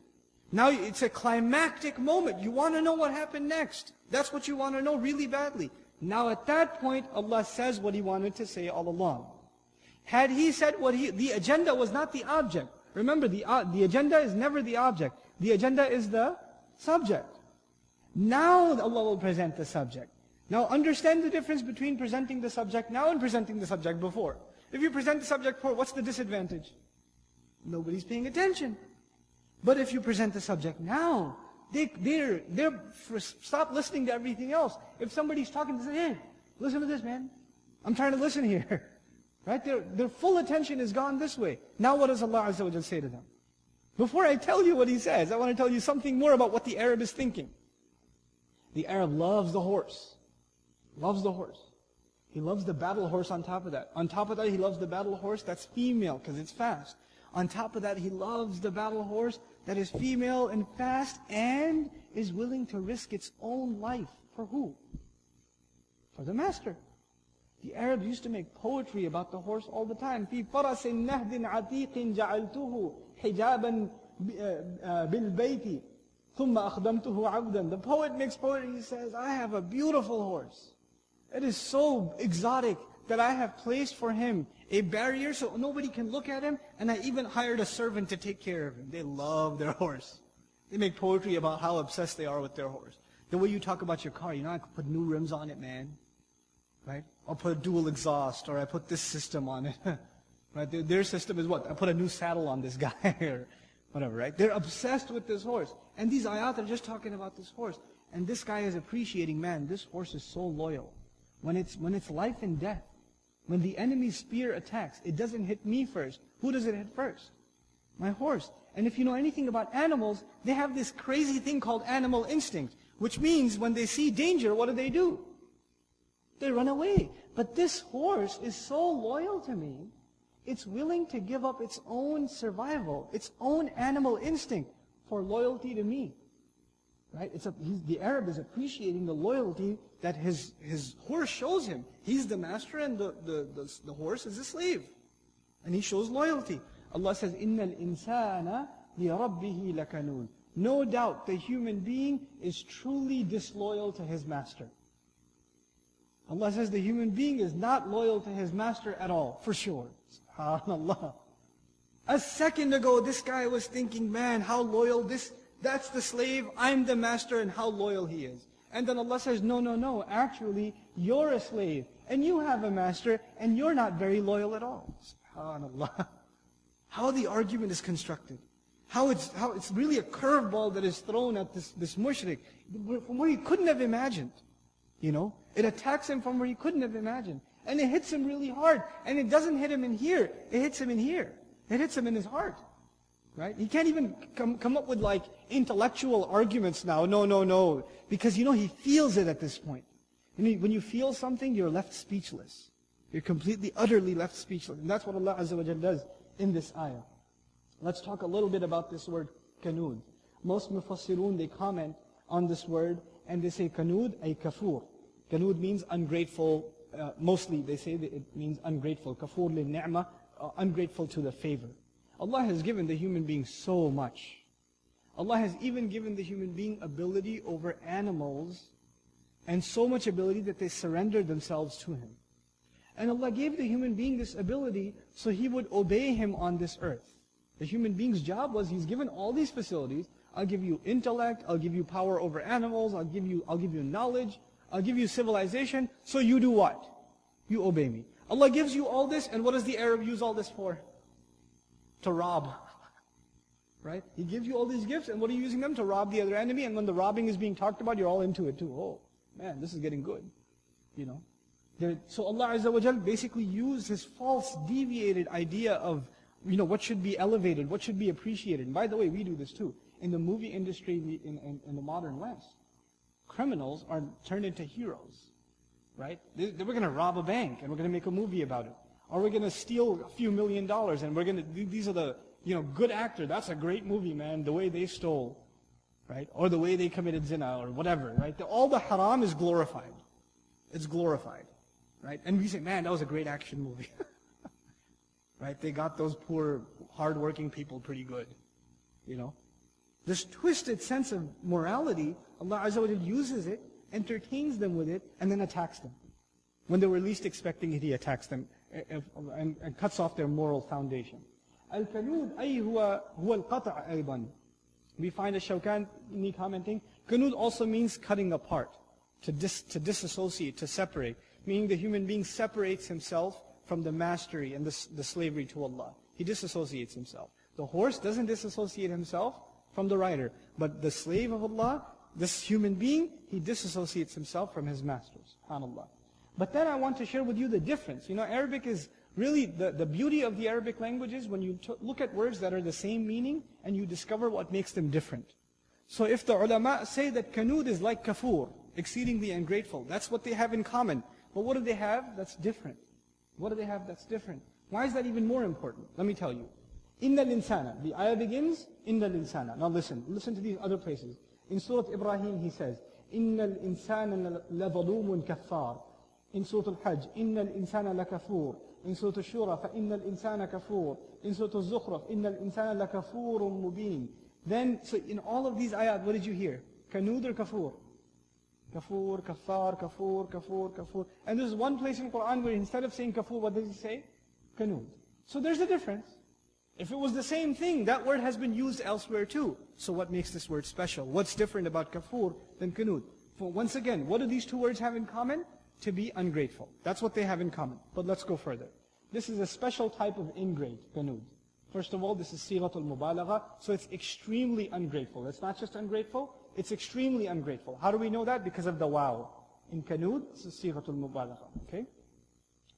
Now it's a climactic moment. You want to know what happened next. That's what you want to know really badly. Now at that point, Allah says what He wanted to say all along. Had He said the agenda was not the object. Remember, the agenda is never the object. The agenda is the subject. Now Allah will present the subject. Now understand the difference between presenting the subject now and presenting the subject before. If you present the subject before, what's the disadvantage? Nobody's paying attention. But if you present the subject now, they're stop listening to everything else. If somebody's talking, they say, hey, listen to this, man. I'm trying to listen here. Right? Their full attention is gone this way. Now what does Allah Azza wa Jalla say to them? Before I tell you what He says, I want to tell you something more about what the Arab is thinking. The Arab loves the horse. Loves the horse. He loves the battle horse on top of that. On top of that, he loves the battle horse that's female because it's fast. On top of that, he loves the battle horse that is female and fast and is willing to risk its own life. For who? For the master. The Arabs used to make poetry about the horse all the time. في فرس نهد عتيق جعلته حجابا بالبيت ثم أخدمته عبدا. The poet makes poetry. He says, I have a beautiful horse. It is so exotic that I have placed for him a barrier so nobody can look at him, and I even hired a servant to take care of him. They love their horse. They make poetry about how obsessed they are with their horse. The way you talk about your car, I could put new rims on it, man. Right? I'll put a dual exhaust, or I put this system on it. Right? Their system is what? I put a new saddle on this guy, or whatever, right? They're obsessed with this horse. And these ayat are just talking about this horse. And this guy is appreciating, man, this horse is so loyal. When it's life and death, when the enemy's spear attacks, it doesn't hit me first. Who does it hit first? My horse. And if you know anything about animals, they have this crazy thing called animal instinct, which means when they see danger, what do? They run away. But this horse is so loyal to me, it's willing to give up its own survival, its own animal instinct for loyalty to me. Right? The Arab is appreciating the loyalty that his horse shows him. He's the master and the horse is the slave. And he shows loyalty. Allah says, إِنَّ الْإِنسَانَ لِرَبِّهِ لَكَنُودٌ. No doubt the human being is truly disloyal to his master. Allah says the human being is not loyal to his master at all, for sure. SubhanAllah. A second ago, this guy was thinking, man, how loyal that's the slave, I'm the master, and how loyal he is. And then Allah says, no, actually, you're a slave, and you have a master, and you're not very loyal at all. SubhanAllah. How the argument is constructed. How it's really a curveball that is thrown at this mushrik, from where he couldn't have imagined. It attacks him from where he couldn't have imagined. And it hits him really hard. And it doesn't hit him in here, it hits him in here. It hits him in his heart. Right? He can't even come up with like intellectual arguments now. No. Because he feels it at this point. When you feel something, you're left speechless. You're completely, utterly left speechless. And that's what Allah Azza wa Jalla does in this ayah. Let's talk a little bit about this word, kanud. Most mufassirun, they comment on this word and they say kanud ay kafur. Kanud means ungrateful. Mostly they say that it means ungrateful. Kafur lil ni'mah, ungrateful to the favor. Allah has given the human being so much. Allah has even given the human being ability over animals and so much ability that they surrender themselves to Him. And Allah gave the human being this ability so he would obey Him on this earth. The human being's job was, he's given all these facilities. I'll give you intellect, I'll give you power over animals, I'll give you knowledge, I'll give you civilization, so you do what? You obey me. Allah gives you all this, and what does the Arab use all this for? To rob. Right? He gives you all these gifts, and what are you using them? To rob the other enemy, and when the robbing is being talked about, you're all into it too. Oh, man, this is getting good. So Allah Azza wa Jal basically used His false, deviated idea of what should be elevated, what should be appreciated. And by the way, we do this too. In the movie industry, in the modern West, criminals are turned into heroes. Right? We're going to rob a bank, and we're going to make a movie about it. Or we're going to steal a few $1 million, and we're going to, these are the, good actor. That's a great movie, man, the way they stole. Right? Or the way they committed zina, or whatever. Right? All the haram is glorified. It's glorified. Right? And we say, man, that was a great action movie. Right? They got those poor, hard-working people pretty good. This twisted sense of morality, Allah Azza wa Jalla uses it, entertains them with it, and then attacks them. When they were least expecting it, He attacks them and cuts off their moral foundation. Al-kanud ay huwa al-qata' aydan. We find Shawkani commenting, kanud also means cutting apart, to disassociate, to separate, meaning the human being separates himself from the mastery and the slavery to Allah. He disassociates himself. The horse doesn't disassociate himself from the rider, but the slave of Allah, this human being, he disassociates himself from his master. SubhanAllah. But then I want to share with you the difference. Arabic is really, the beauty of the Arabic language is when you look at words that are the same meaning and you discover what makes them different. So if the ulama say that kanud is like kafur, exceedingly ungrateful, that's what they have in common. But what do they have that's different? What do they have that's different? Why is that even more important? Let me tell you. Innal insana. The ayah begins, Innal insana. Now listen to these other places. In Surah Ibrahim he says, Innal insana lazalumun kaffar. In Surah Al-Hajj, Innal insana lakafur. In Surah Al-Shura, فَإِنَّ الْإِنسَانَ كَفُورٌ. In Surah Al-Zukhruf, إِنَّ الْإِنسَانَ لَكَفُورٌ مُبِينٌ. Then, so in all of these ayat, what did you hear? Kanud or kafur? Kafur, kafar, kafur, kafur, kafur. And there's one place in Quran where instead of saying kafur, what does He say? Kanud. So there's a difference. If it was the same thing, that word has been used elsewhere too. So what makes this word special? What's different about kafur than kanud? Once again, what do these two words have in common? To be ungrateful. That's what they have in common. But let's go further. This is a special type of ingrate, kanud. First of all, this is sighatul mubalagha, so it's extremely ungrateful. It's not just ungrateful, it's extremely ungrateful. How do we know that? Because of the waw. In kanud, this is sighatul mubalagha. Okay?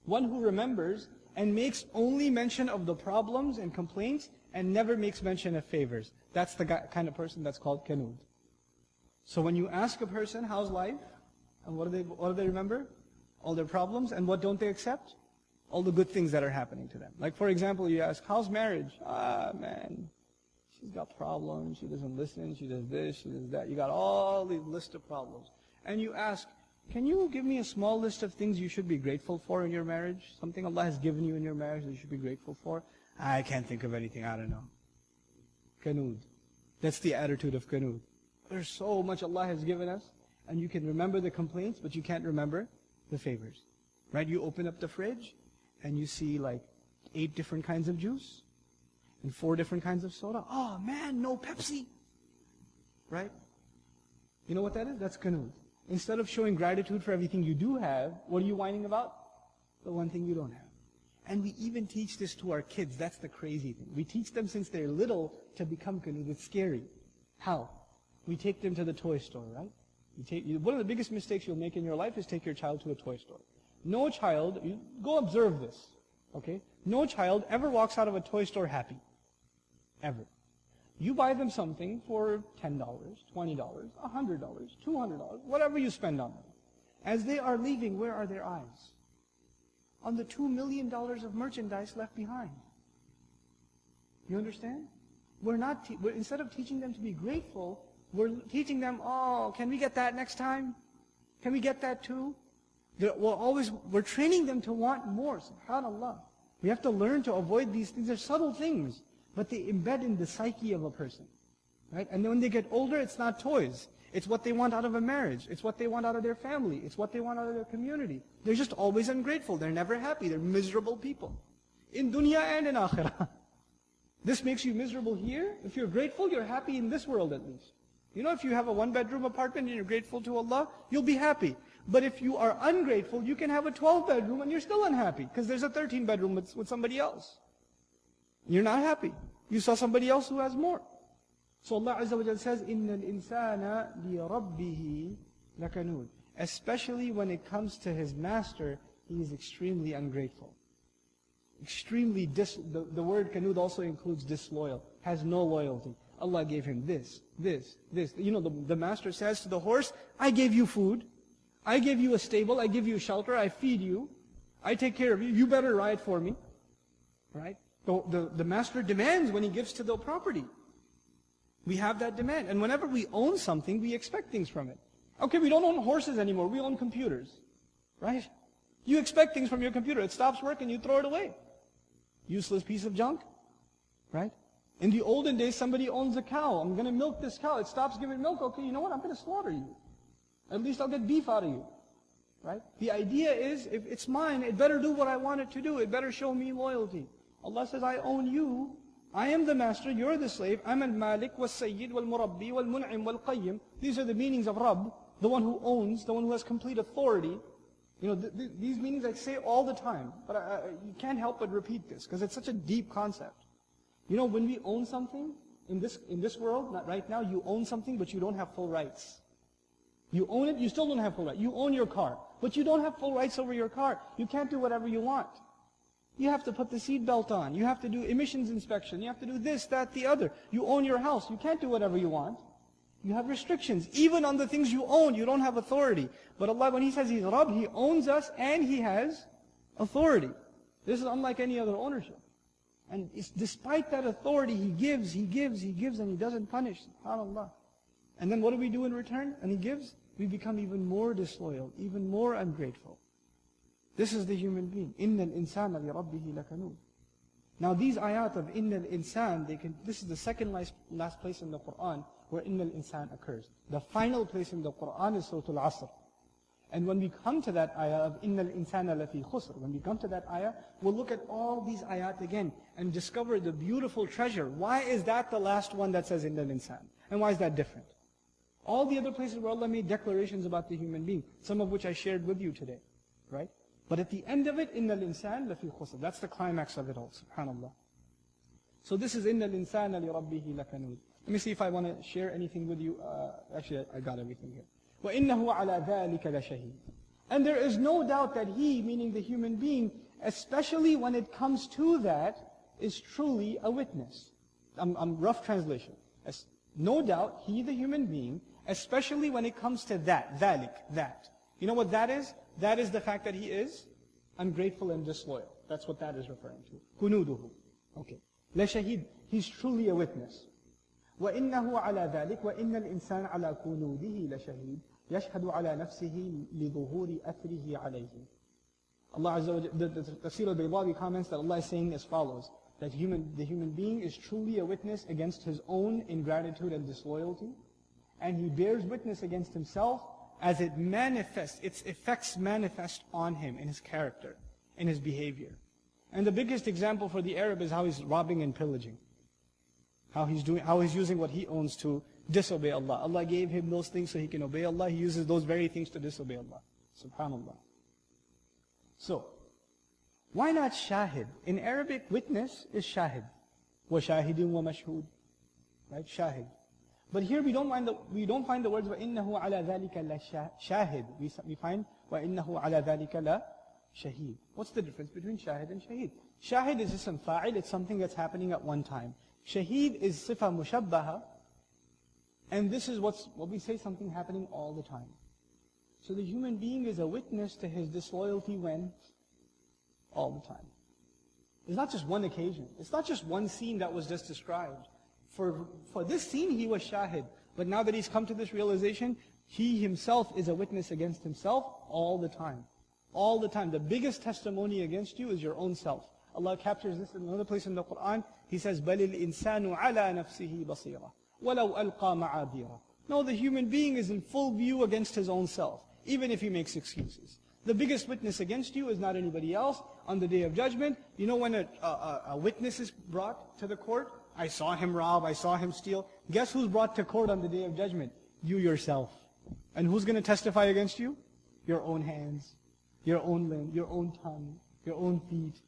One who remembers and makes only mention of the problems and complaints and never makes mention of favors. That's the kind of person that's called kanud. So when you ask a person, how's life? And what do they remember? All their problems. And what don't they accept? All the good things that are happening to them. Like for example, you ask, how's marriage? Man, She's got problems, she doesn't listen, she does this, she does that. You got all these list of problems. And you ask, can you give me a small list of things you should be grateful for in your marriage? Something Allah has given you in your marriage that you should be grateful for? I can't think of anything, I don't know. Kanud. That's the attitude of kanud. There's so much Allah has given us, and you can remember the complaints, but you can't remember the favors. Right? You open up the fridge, and you see like 8 different kinds of juice, and 4 different kinds of soda. Oh man, no Pepsi! Right? You know what that is? That's kanud. Instead of showing gratitude for everything you do have, what are you whining about? The one thing you don't have. And we even teach this to our kids. That's the crazy thing. We teach them since they're little to become kanud. It's scary. How? We take them to the toy store, right? One of the biggest mistakes you'll make in your life is take your child to a toy store. No child, go observe this, okay? No child ever walks out of a toy store happy. Ever. You buy them something for $10, $20, $100, $200, whatever you spend on them. As they are leaving, where are their eyes? On the $2 million of merchandise left behind. You understand? Instead of teaching them to be grateful, we're teaching them, oh, can we get that next time? Can we get that too? We're training them to want more, subhanAllah. We have to learn to avoid these things. They're subtle things, but they embed in the psyche of a person. Right? And then when they get older, it's not toys. It's what they want out of a marriage. It's what they want out of their family. It's what they want out of their community. They're just always ungrateful. They're never happy. They're miserable people. In dunya and in akhirah. This makes you miserable here. If you're grateful, you're happy in this world at least. You know, if you have a 1-bedroom apartment and you're grateful to Allah, you'll be happy. But if you are ungrateful, you can have a 12-bedroom and you're still unhappy because there's a 13-bedroom with somebody else. You're not happy. You saw somebody else who has more. So Allah Azza wa Jalla says, إِنَّ الْإِنسَانَ لِرَبِّهِ لَكَنُودٌ. Especially when it comes to his master, he is extremely ungrateful. Extremely the word kanud also includes disloyal, has no loyalty. Allah gave him this. You know, the master says to the horse, I gave you food, I gave you a stable, I give you shelter, I feed you, I take care of you, you better ride for me. Right? The master demands when he gives to the property. We have that demand. And whenever we own something, we expect things from it. Okay, we don't own horses anymore, we own computers. Right? You expect things from your computer. It stops working, you throw it away. Useless piece of junk. Right? In the olden days, somebody owns a cow. I'm going to milk this cow. It stops giving milk. Okay, you know what? I'm going to slaughter you. At least I'll get beef out of you. Right? The idea is, if it's mine, it better do what I want it to do. It better show me loyalty. Allah says, I own you. I am the master. You're the slave. I'm al-Malik, wal-Sayyid, wal-Murabbi, wal-Mun'im, wal-Qayyim. These are the meanings of Rabb. The one who owns, the one who has complete authority. You know, these meanings I say all the time. But you can't help but repeat this, because it's such a deep concept. You know, when we own something, in this world, not right now, you own something, but you don't have full rights. You own it, you still don't have full rights. You own your car, but you don't have full rights over your car. You can't do whatever you want. You have to put the seat belt on. You have to do emissions inspection. You have to do this, that, the other. You own your house. You can't do whatever you want. You have restrictions. Even on the things you own, you don't have authority. But Allah, when He says He's Rabb, He owns us and He has authority. This is unlike any other ownership. And despite that authority, He gives, and He doesn't punish. SubhanAllah. And then what do we do in return? And He gives, we become even more disloyal, even more ungrateful. This is the human being. إِنَّ الْإِنسَانَ لِرَبِّهِ لَكَنُودٌ. Now these ayat of إِنَّ الْإِنسَانِ, this is the second last place in the Qur'an where إِنَّ الْإِنسَانِ occurs. The final place in the Qur'an is Surah Al-Asr. And when we come to that ayah of إِنَّ الْإِنسَانَ لَفِي خُسْرٍ, when we come to that ayah, we'll look at all these ayat again and discover the beautiful treasure. Why is that the last one that says إِنَّ الْإِنسَانِ? And why is that different? All the other places where Allah made declarations about the human being, some of which I shared with you today. Right? But at the end of it, إِنَّ الْإِنسَانَ لَفِي خُسْرٍ. That's the climax of it all, subhanAllah. So this is إِنَّ الْإِنسَانَ لِرَبِّهِ لَكَنُودٌ. Let me see if I want to share anything with you. Actually, I got everything here. وَإِنَّهُ عَلَى ذَلِكَ لَشَهِيدٌ. And there is no doubt that he, meaning the human being, especially when it comes to that, is truly a witness. I'm rough translation. No doubt, he, the human being, especially when it comes to that, ذَلِكَ, that. You know what that is? That is the fact that he is ungrateful and disloyal. That's what that is referring to. كُنُودُهُ. Okay. لَشَهِيد. He's truly a witness. وَإِنَّهُ عَلَى ذَلِكَ وَإِنَّ الْإِنسَانَ عَلَى كُنُودِهِ لَشَهِيدٌ يَشْهَدُ عَلى نَفْسِهِ لِظُهُورِ أَثْرِهِ عَلَيْهِ. Allah Azza wa Jalla, the Surah al-Baydawi comments that Allah is saying as follows, that the human being is truly a witness against his own ingratitude and disloyalty, and he bears witness against himself as it manifests, its effects manifest on him in his character, in his behavior. And the biggest example for the Arab is how he's robbing and pillaging. How he's using what he owns to disobey Allah. Allah gave him those things so he can obey Allah. He uses those very things to disobey Allah. Subhanallah. So, why not shahid? In Arabic, witness is shahid. Wa shahidun wa mashhud. Right? Shahid. But here we don't find the words وَإِنَّهُ عَلَى ذَلِكَ لَشَاهِد. We find وَإِنَّهُ عَلَى ذَلِكَ لَشَهِيد. What's the difference between shahid and shaheed? Shahid is ism fa'il, it's something that's happening at one time. Shaheed is sifa mushabbaha, and this is what we say, something happening all the time. So the human being is a witness to his disloyalty when? All the time. It's not just one occasion. It's not just one scene that was just described. For this scene, he was shahid. But now that he's come to this realization, he himself is a witness against himself all the time. All the time. The biggest testimony against you is your own self. Allah captures this in another place in the Quran. He says, بَلِ الْإِنسَانُ عَلَى نَفْسِهِ بَصِيرًا وَلَوْ أَلْقَى مَعَاذِيرًا. No, the human being is in full view against his own self, even if he makes excuses. The biggest witness against you is not anybody else. On the Day of Judgment, you know when a witness is brought to the court? I saw him rob, I saw him steal. Guess who's brought to court on the Day of Judgment? You yourself. And who's going to testify against you? Your own hands, your own limb, your own tongue, your own feet.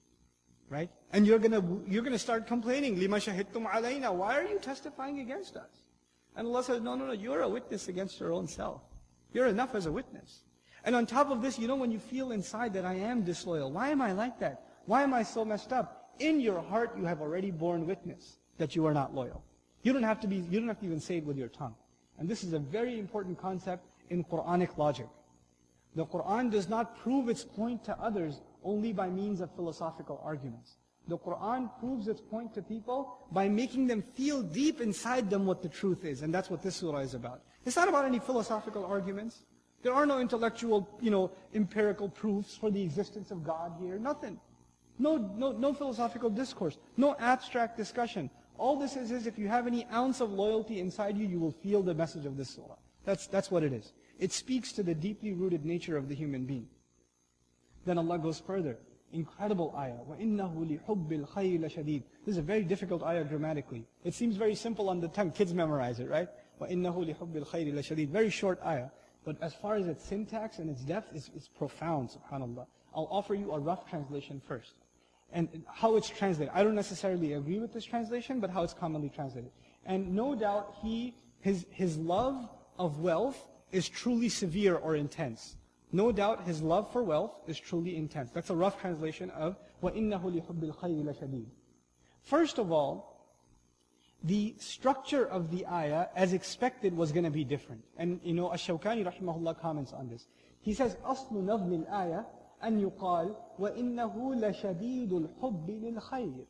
Right? And you're gonna start complaining, لِمَا شَهِدْتُمْ عَلَيْنَا. Why are you testifying against us? And Allah says, no, you're a witness against your own self. You're enough as a witness. And on top of this, when you feel inside that I am disloyal, why am I like that? Why am I so messed up? In your heart, you have already borne witness that you are not loyal. You don't have to even say it with your tongue. And this is a very important concept in Quranic logic. The Quran does not prove its point to others only by means of philosophical arguments. The Quran proves its point to people by making them feel deep inside them what the truth is. And that's what this surah is about. It's not about any philosophical arguments. There are no intellectual, empirical proofs for the existence of God here. Nothing. No philosophical discourse. No abstract discussion. All this is if you have any ounce of loyalty inside you, you will feel the message of this surah. That's what it is. It speaks to the deeply rooted nature of the human being. Then Allah goes further. Incredible ayah. وَإِنَّهُ لِحُبِّ الْخَيْرِ لَشَدِيدٌ. This is a very difficult ayah grammatically. It seems very simple on the tongue. Kids memorize it, right? وَإِنَّهُ لِحُبِّ الْخَيْرِ لَشَدِيدٌ. Very short ayah. But as far as its syntax and its depth, it's profound, subhanAllah. I'll offer you a rough translation first. And how it's translated. I don't necessarily agree with this translation, but how it's commonly translated. And no doubt his love of wealth is truly severe or intense. No doubt his love for wealth is truly intense. That's a rough translation of وَإِنَّهُ لِحُبِّ الْخَيْرِ لَشَدِيدٌ. First of all, the structure of the ayah, as expected, was going to be different. And Ash-Shawkani rahimahullah comments on this. He says, أَصْلُ نَظْمِ الْآيَةِ أن يقال وإنه لشديد الحب للخير.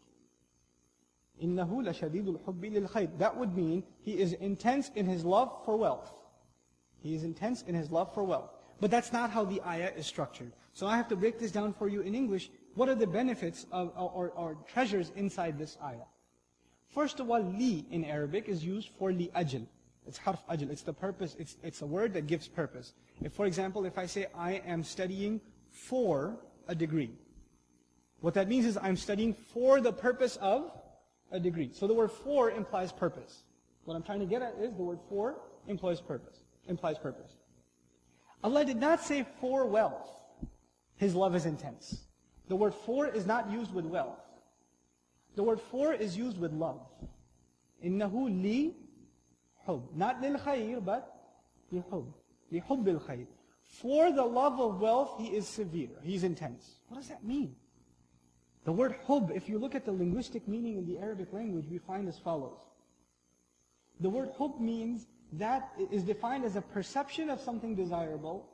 إنه لشديد الحب للخير. That would mean he is intense in his love for wealth. He is intense in his love for wealth. But that's not how the ayah is structured. So I have to break this down for you in English. What are the benefits or treasures inside this ayah? First of all, li in Arabic is used for li ajl. It's harf ajl. It's the purpose. It's a word that gives purpose. For example, if I say I am studying for a degree, what that means is I'm studying for the purpose of a degree. So the word for implies purpose. What I'm trying to get at is the word for implies purpose. Allah did not say for wealth. His love is intense. The word for is not used with wealth. The word for is used with love. إِنَّهُ li hub. Not lil khayr, but li hub. Li hubbil khayr. For the love of wealth, he is severe. He is intense. What does that mean? The word hub, if you look at the linguistic meaning in the Arabic language, we find as follows. The word hub means that is defined as a perception of something desirable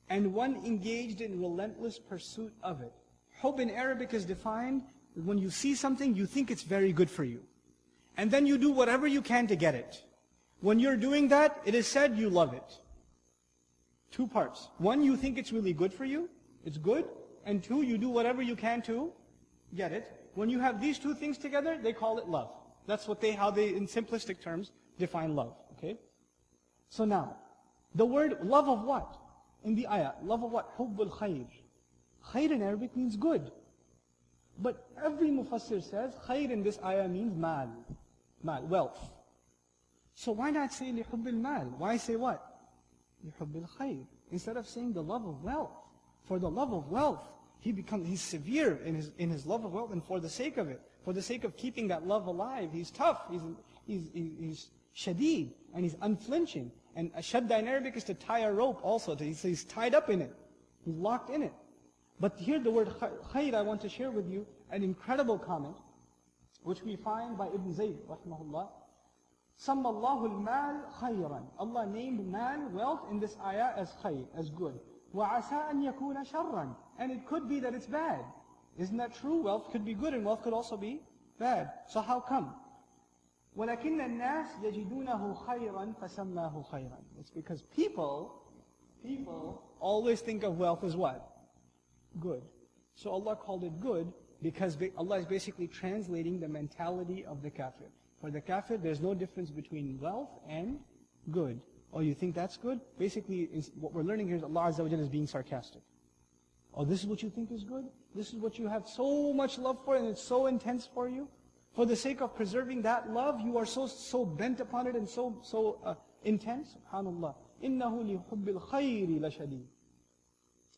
and one engaged in relentless pursuit of it. Hub in Arabic is defined when you see something, you think it's very good for you. And then you do whatever you can to get it. When you're doing that, it is said you love it. Two parts. One, you think it's really good for you. It's good. And two, you do whatever you can to get it. When you have these two things together, they call it love. That's how they, in simplistic terms, define love. Okay? So now, the word love of what? In the ayah, love of what? Hubbul khayr. Khayr in Arabic means good. But every mufassir says, khayr in this ayah means mal. Mal, wealth. So why not say lihubbil mal? Why say what? Lihubbil khayr. Instead of saying the love of wealth. For the love of wealth, he's severe in his love of wealth, and for the sake of it, for the sake of keeping that love alive, he's tough, he's shadeed, and he's unflinching. And shadda in Arabic is to tie a rope also. He's tied up in it. He's locked in it. But here the word khayr, I want to share with you an incredible comment, which we find by Ibn Zayd, rahimahullah. Samma Allahu al-mal khayran. Allah named mal, wealth, in this ayah as khayr, as good. وَعَسَىٰ أَن يَكُونَ شَرًّا. And it could be that it's bad. Isn't that true? Wealth could be good and wealth could also be bad. So how come? وَلَكِنَّ النَّاسِ يَجِدُونَهُ خَيْرًا فَسَمَّاهُ خَيْرًا. It's because people always think of wealth as what? Good. So Allah called it good because Allah is basically translating the mentality of the kafir. For the kafir, there's no difference between wealth and good. Oh, you think that's good? Basically, what we're learning here is Allah Azza wa Jalla is being sarcastic. Oh, this is what you think is good? This is what you have so much love for and it's so intense for you? For the sake of preserving that love, you are so bent upon it and so intense? SubhanAllah. إِنَّهُ لِحُبِّ الْخَيْرِ لَشَدِيدٌ.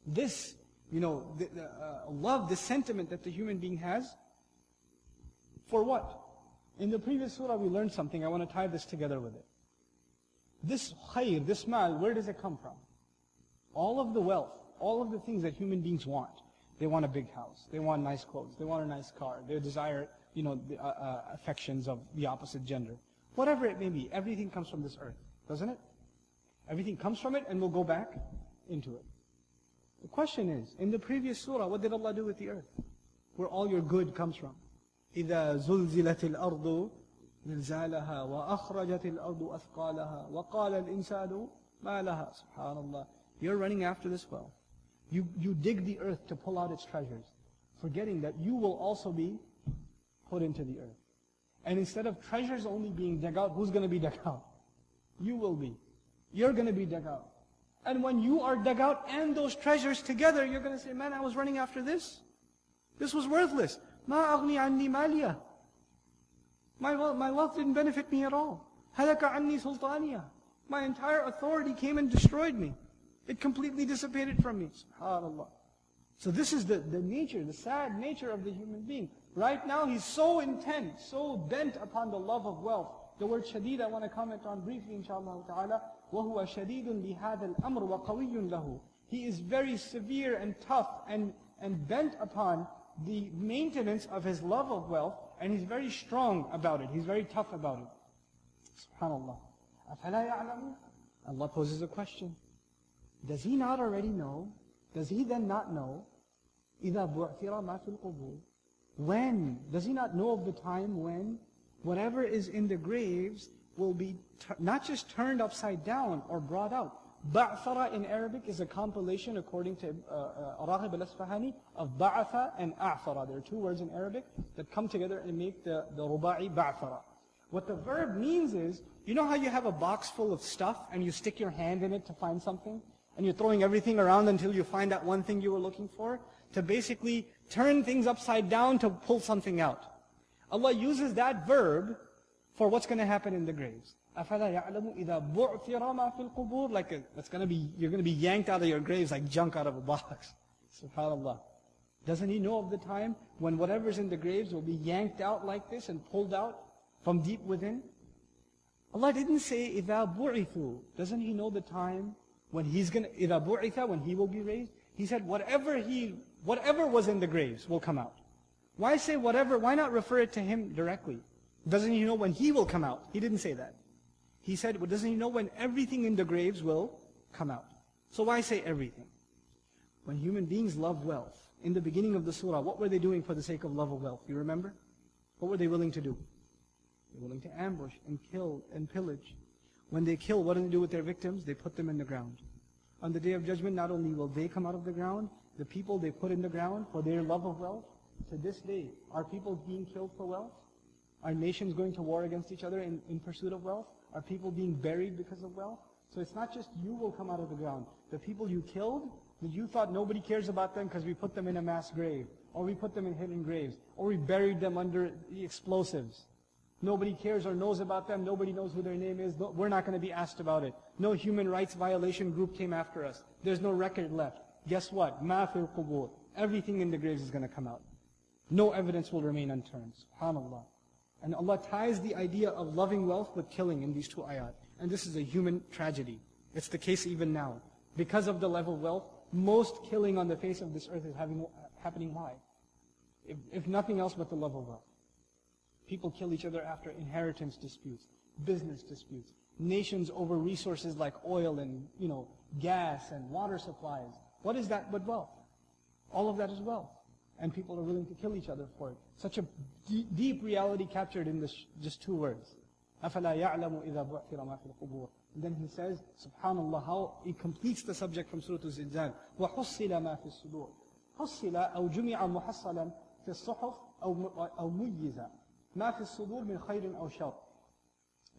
This, love, this sentiment that the human being has, for what? In the previous surah we learned something. I want to tie this together with it. This khayr, this mal, where does it come from? All of the wealth, all of the things that human beings want. They want a big house. They want nice clothes. They want a nice car. They desire, the affections of the opposite gender. Whatever it may be, everything comes from this earth, doesn't it? Everything comes from it and will go back into it. The question is, in the previous surah, what did Allah do with the earth? Where all your good comes from. إِذَا زُلْزِلَتِ الْأَرْضُ زلزالها وأخرجت الأرض أثقالها وقال الإنسان ما لها. SubhanAllah. You're running after this wealth. You dig the earth to pull out its treasures, forgetting that you will also be put into the earth. And instead of treasures only being dug out, who's going to be dug out? You will be. You're going to be dug out. And when you are dug out and those treasures together, you're going to say, man, I was running after this. This was worthless. ما أغني عني مالية. My wealth didn't benefit me at all. هَلَكَ عَنِّي سُلْطَانِيَةً. My entire authority came and destroyed me. It completely dissipated from me. SubhanAllah. So this is the nature, the sad nature of the human being. Right now he's so intent, so bent upon the love of wealth. The word shadid I want to comment on briefly, inshaAllah ta'ala. وَهُوَ شَدِيدٌ بِهَذَا الْأَمْرِ وَقَوِيٌّ لَهُ. He is very severe and tough and bent upon the maintenance of his love of wealth, and he's very strong about it. He's very tough about it. SubhanAllah. أَفَلَا يَعْلَمُ. Allah poses a question. Does he not already know? Does he then not know? إِذَا بُعْثِرَ مَا فِي الْقُبُورِ. When? Does he not know of the time when whatever is in the graves will be not just turned upside down or brought out? Ba'thara in Arabic is a compilation, according to Raghib al-Asfahani, of ba'atha and a'thara. There are two words in Arabic that come together and make the ruba'i ba'thara. What the verb means is, you know how you have a box full of stuff and you stick your hand in it to find something? And you're throwing everything around until you find that one thing you were looking for? To basically turn things upside down to pull something out. Allah uses that verb for what's going to happen in the graves. أَفَلَا يَعْلَمُ إِذَا بُعْثِرَ مَا فِي الْقُبُورِ. You're going to be yanked out of your graves like junk out of a box. SubhanAllah. Doesn't he know of the time when whatever's in the graves will be yanked out like this and pulled out from deep within? Allah didn't say إِذَا بُعِثُوا. Doesn't he know the time when he's going to, إِذَا بُعِثَ, when he will be raised? He said whatever was in the graves will come out. Why say whatever? Why not refer it to him directly? Doesn't he know when he will come out? He didn't say that. He said, well, doesn't he know when everything in the graves will come out? So why say everything? When human beings love wealth, in the beginning of the surah, what were they doing for the sake of love of wealth? You remember? What were they willing to do? They're willing to ambush and kill and pillage. When they kill, what do they do with their victims? They put them in the ground. On the Day of Judgment, not only will they come out of the ground, the people they put in the ground for their love of wealth, to this day, are people being killed for wealth? Are nations going to war against each other in pursuit of wealth? Are people being buried because of wealth? So it's not just you will come out of the ground. The people you killed, that you thought nobody cares about them because we put them in a mass grave, or we put them in hidden graves, or we buried them under the explosives. Nobody cares or knows about them. Nobody knows who their name is. We're not going to be asked about it. No human rights violation group came after us. There's no record left. Guess what? Ma fil qubur. Everything in the graves is going to come out. No evidence will remain unturned. SubhanAllah. And Allah ties the idea of loving wealth with killing in these two ayat. And this is a human tragedy. It's the case even now. Because of the level of wealth, most killing on the face of this earth is happening. Why? If nothing else but the love of wealth. People kill each other after inheritance disputes, business disputes, nations over resources like oil and gas and water supplies. What is that but wealth? All of that is wealth. And people are willing to kill each other for it. Such a deep reality captured in this just two words. أَفَلَا يَعْلَمُ إِذَا بُعْثِرَ مَا فِي الْقُبُورِ. And then he says, subhanallah, how he completes the subject from Surah Al-Zilzal. وَحُصِّلَ مَا فِي الصُّدُورِ. حُصِّلَ أو جُمِعَ مُحَصَّلًا في الصُّحُفِ أو مُيِّزَ ما في الصدور من خير أو شر.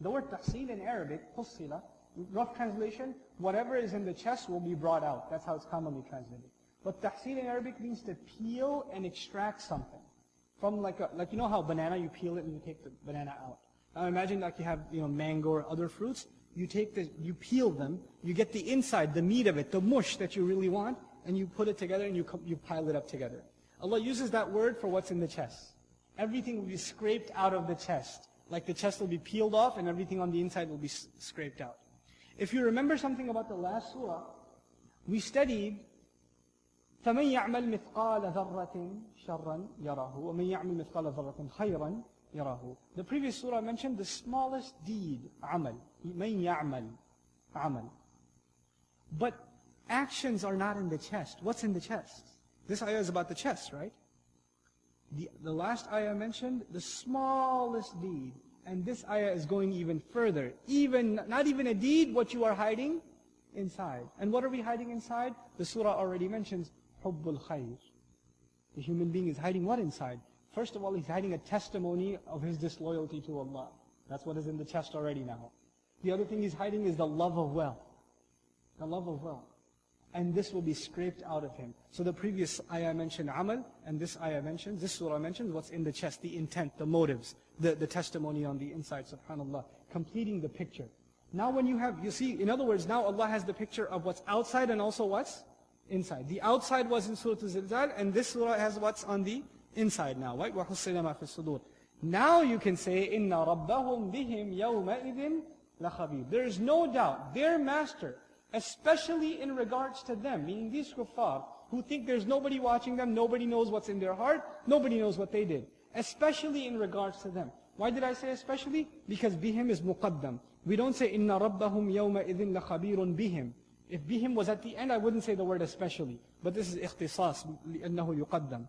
The word tahsil in Arabic, حُصِّلَ, rough translation, whatever is in the chest will be brought out. That's how it's commonly translated. But tahsil in Arabic means to peel and extract something. From like you know how banana, you peel it and you take the banana out. Now imagine like you have mango or other fruits. You peel them, you get the inside, the meat of it, the mush that you really want, and you put it together and you pile it up together. Allah uses that word for what's in the chest. Everything will be scraped out of the chest. Like the chest will be peeled off and everything on the inside will be scraped out. If you remember something about the last surah, we studied فَمَنْ يَعْمَلْ مِثْقَالَ ذَرَّةٍ شَرًّا يَرَهُ وَمَنْ يَعْمَلْ مِثْقَالَ ذَرَّةٍ خَيْرًا يَرَهُ. The previous surah mentioned the smallest deed, عمل. مَنْ يَعْمَلْ عمل. But actions are not in the chest. What's in the chest? This ayah is about the chest, right? The last ayah mentioned the smallest deed. And this ayah is going even further. Not even a deed, what you are hiding inside. And what are we hiding inside? The surah already mentions hubbul khayr. The human being is hiding what inside? First of all, he's hiding a testimony of his disloyalty to Allah. That's what is in the chest already now. The other thing he's hiding is the love of wealth. The love of wealth. And this will be scraped out of him. So the previous ayah mentioned amal, and this surah mentions what's in the chest, the intent, the motives, the testimony on the inside, subhanAllah, completing the picture. Now when you see, in other words, now Allah has the picture of what's outside and also what's inside. The outside was in Surah Al-Zilzal, and this surah has what's on the inside now, right? وَحُصِّلَ مَا فِي الصُّدُورِ. Now you can say, إِنَّ رَبَّهُمْ بِهِمْ يَوْمَئِذٍ لَخَبِيرٌ. There is no doubt, their master, especially in regards to them, meaning these kuffar, who think there's nobody watching them, nobody knows what's in their heart, nobody knows what they did. Especially in regards to them. Why did I say especially? Because bihim is muqaddam. We don't say, إِنَّ رَبَّهُمْ يَوْمَئِذٍ لَخَبِيرٌ بِهِمْ. If bihim was at the end, I wouldn't say the word especially. But this is ikhtisas, لِأَنَّهُ يُقَدَّم.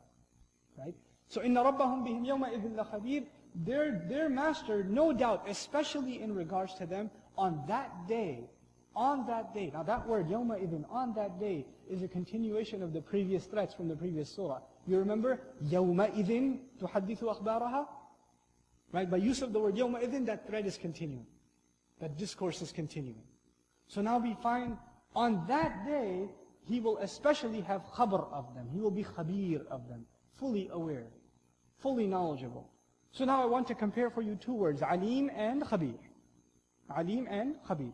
Right? So, إِنَّ رَبَّهُمْ بِهِمْ يَوْمَئِذٍ لَخَبِيرٌ. Their master, no doubt, especially in regards to them, on that day. Now that word, يَوْمَ إِذٍ, on that day, is a continuation of the previous threats from the previous surah. You remember, يَوْمَ إِذٍ تُحَدِّثُ أَخْبَارَهَا? Right, by use of the word يَوْمَ إِذٍ, that threat is continuing. That discourse is continuing. So now we find, on that day, he will especially have khabar of them. He will be khabir of them. Fully aware. Fully knowledgeable. So now I want to compare for you two words, alim and khabir. Alim and khabir.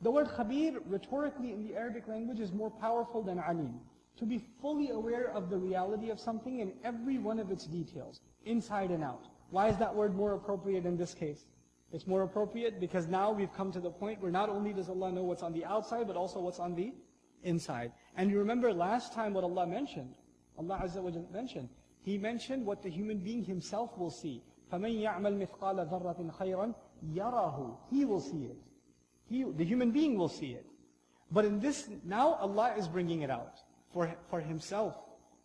The word khabir, rhetorically in the Arabic language, is more powerful than alim. To be fully aware of the reality of something in every one of its details, inside and out. Why is that word more appropriate in this case? It's more appropriate because now we've come to the point where not only does Allah know what's on the outside, but also what's on the inside. And you remember last time what Allah mentioned. Allah Azza wa Jalla mentioned. He mentioned what the human being himself will see. فَمَنْ يَعْمَلْ مِثْقَالَ ذَرَّةٍ خَيْرًا يَرَهُ. He will see it. The human being will see it. But in this, now Allah is bringing it out for Himself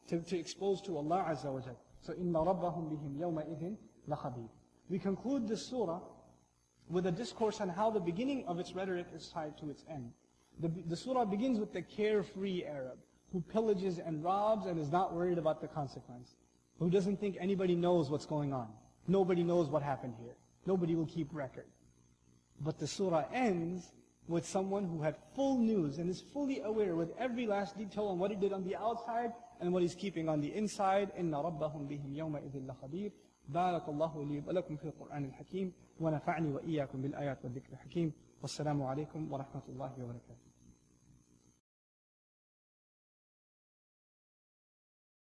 to expose to Allah Azza wa Jalla. So, إِنَّ رَبَّهُمْ بِهِمْ يَوْمَئِذٍ لَخَبِيرٌ. We conclude this surah with a discourse on how the beginning of its rhetoric is tied to its end. The surah begins with the carefree Arab, who pillages and robs and is not worried about the consequence, who doesn't think anybody knows what's going on. Nobody knows what happened here. Nobody will keep record. But the surah ends with someone who had full news and is fully aware with every last detail on what he did on the outside and what he's keeping on the inside. إِنَّ رَبَّهُمْ بِهِمْ يَوْمَئِذٍ لَخَبِيرٌ بارك الله لي ولكم في القرآن الحكيم ونفعني وإياكم بالآيات والذكر الحكيم والسلام عليكم ورحمة الله وبركاته.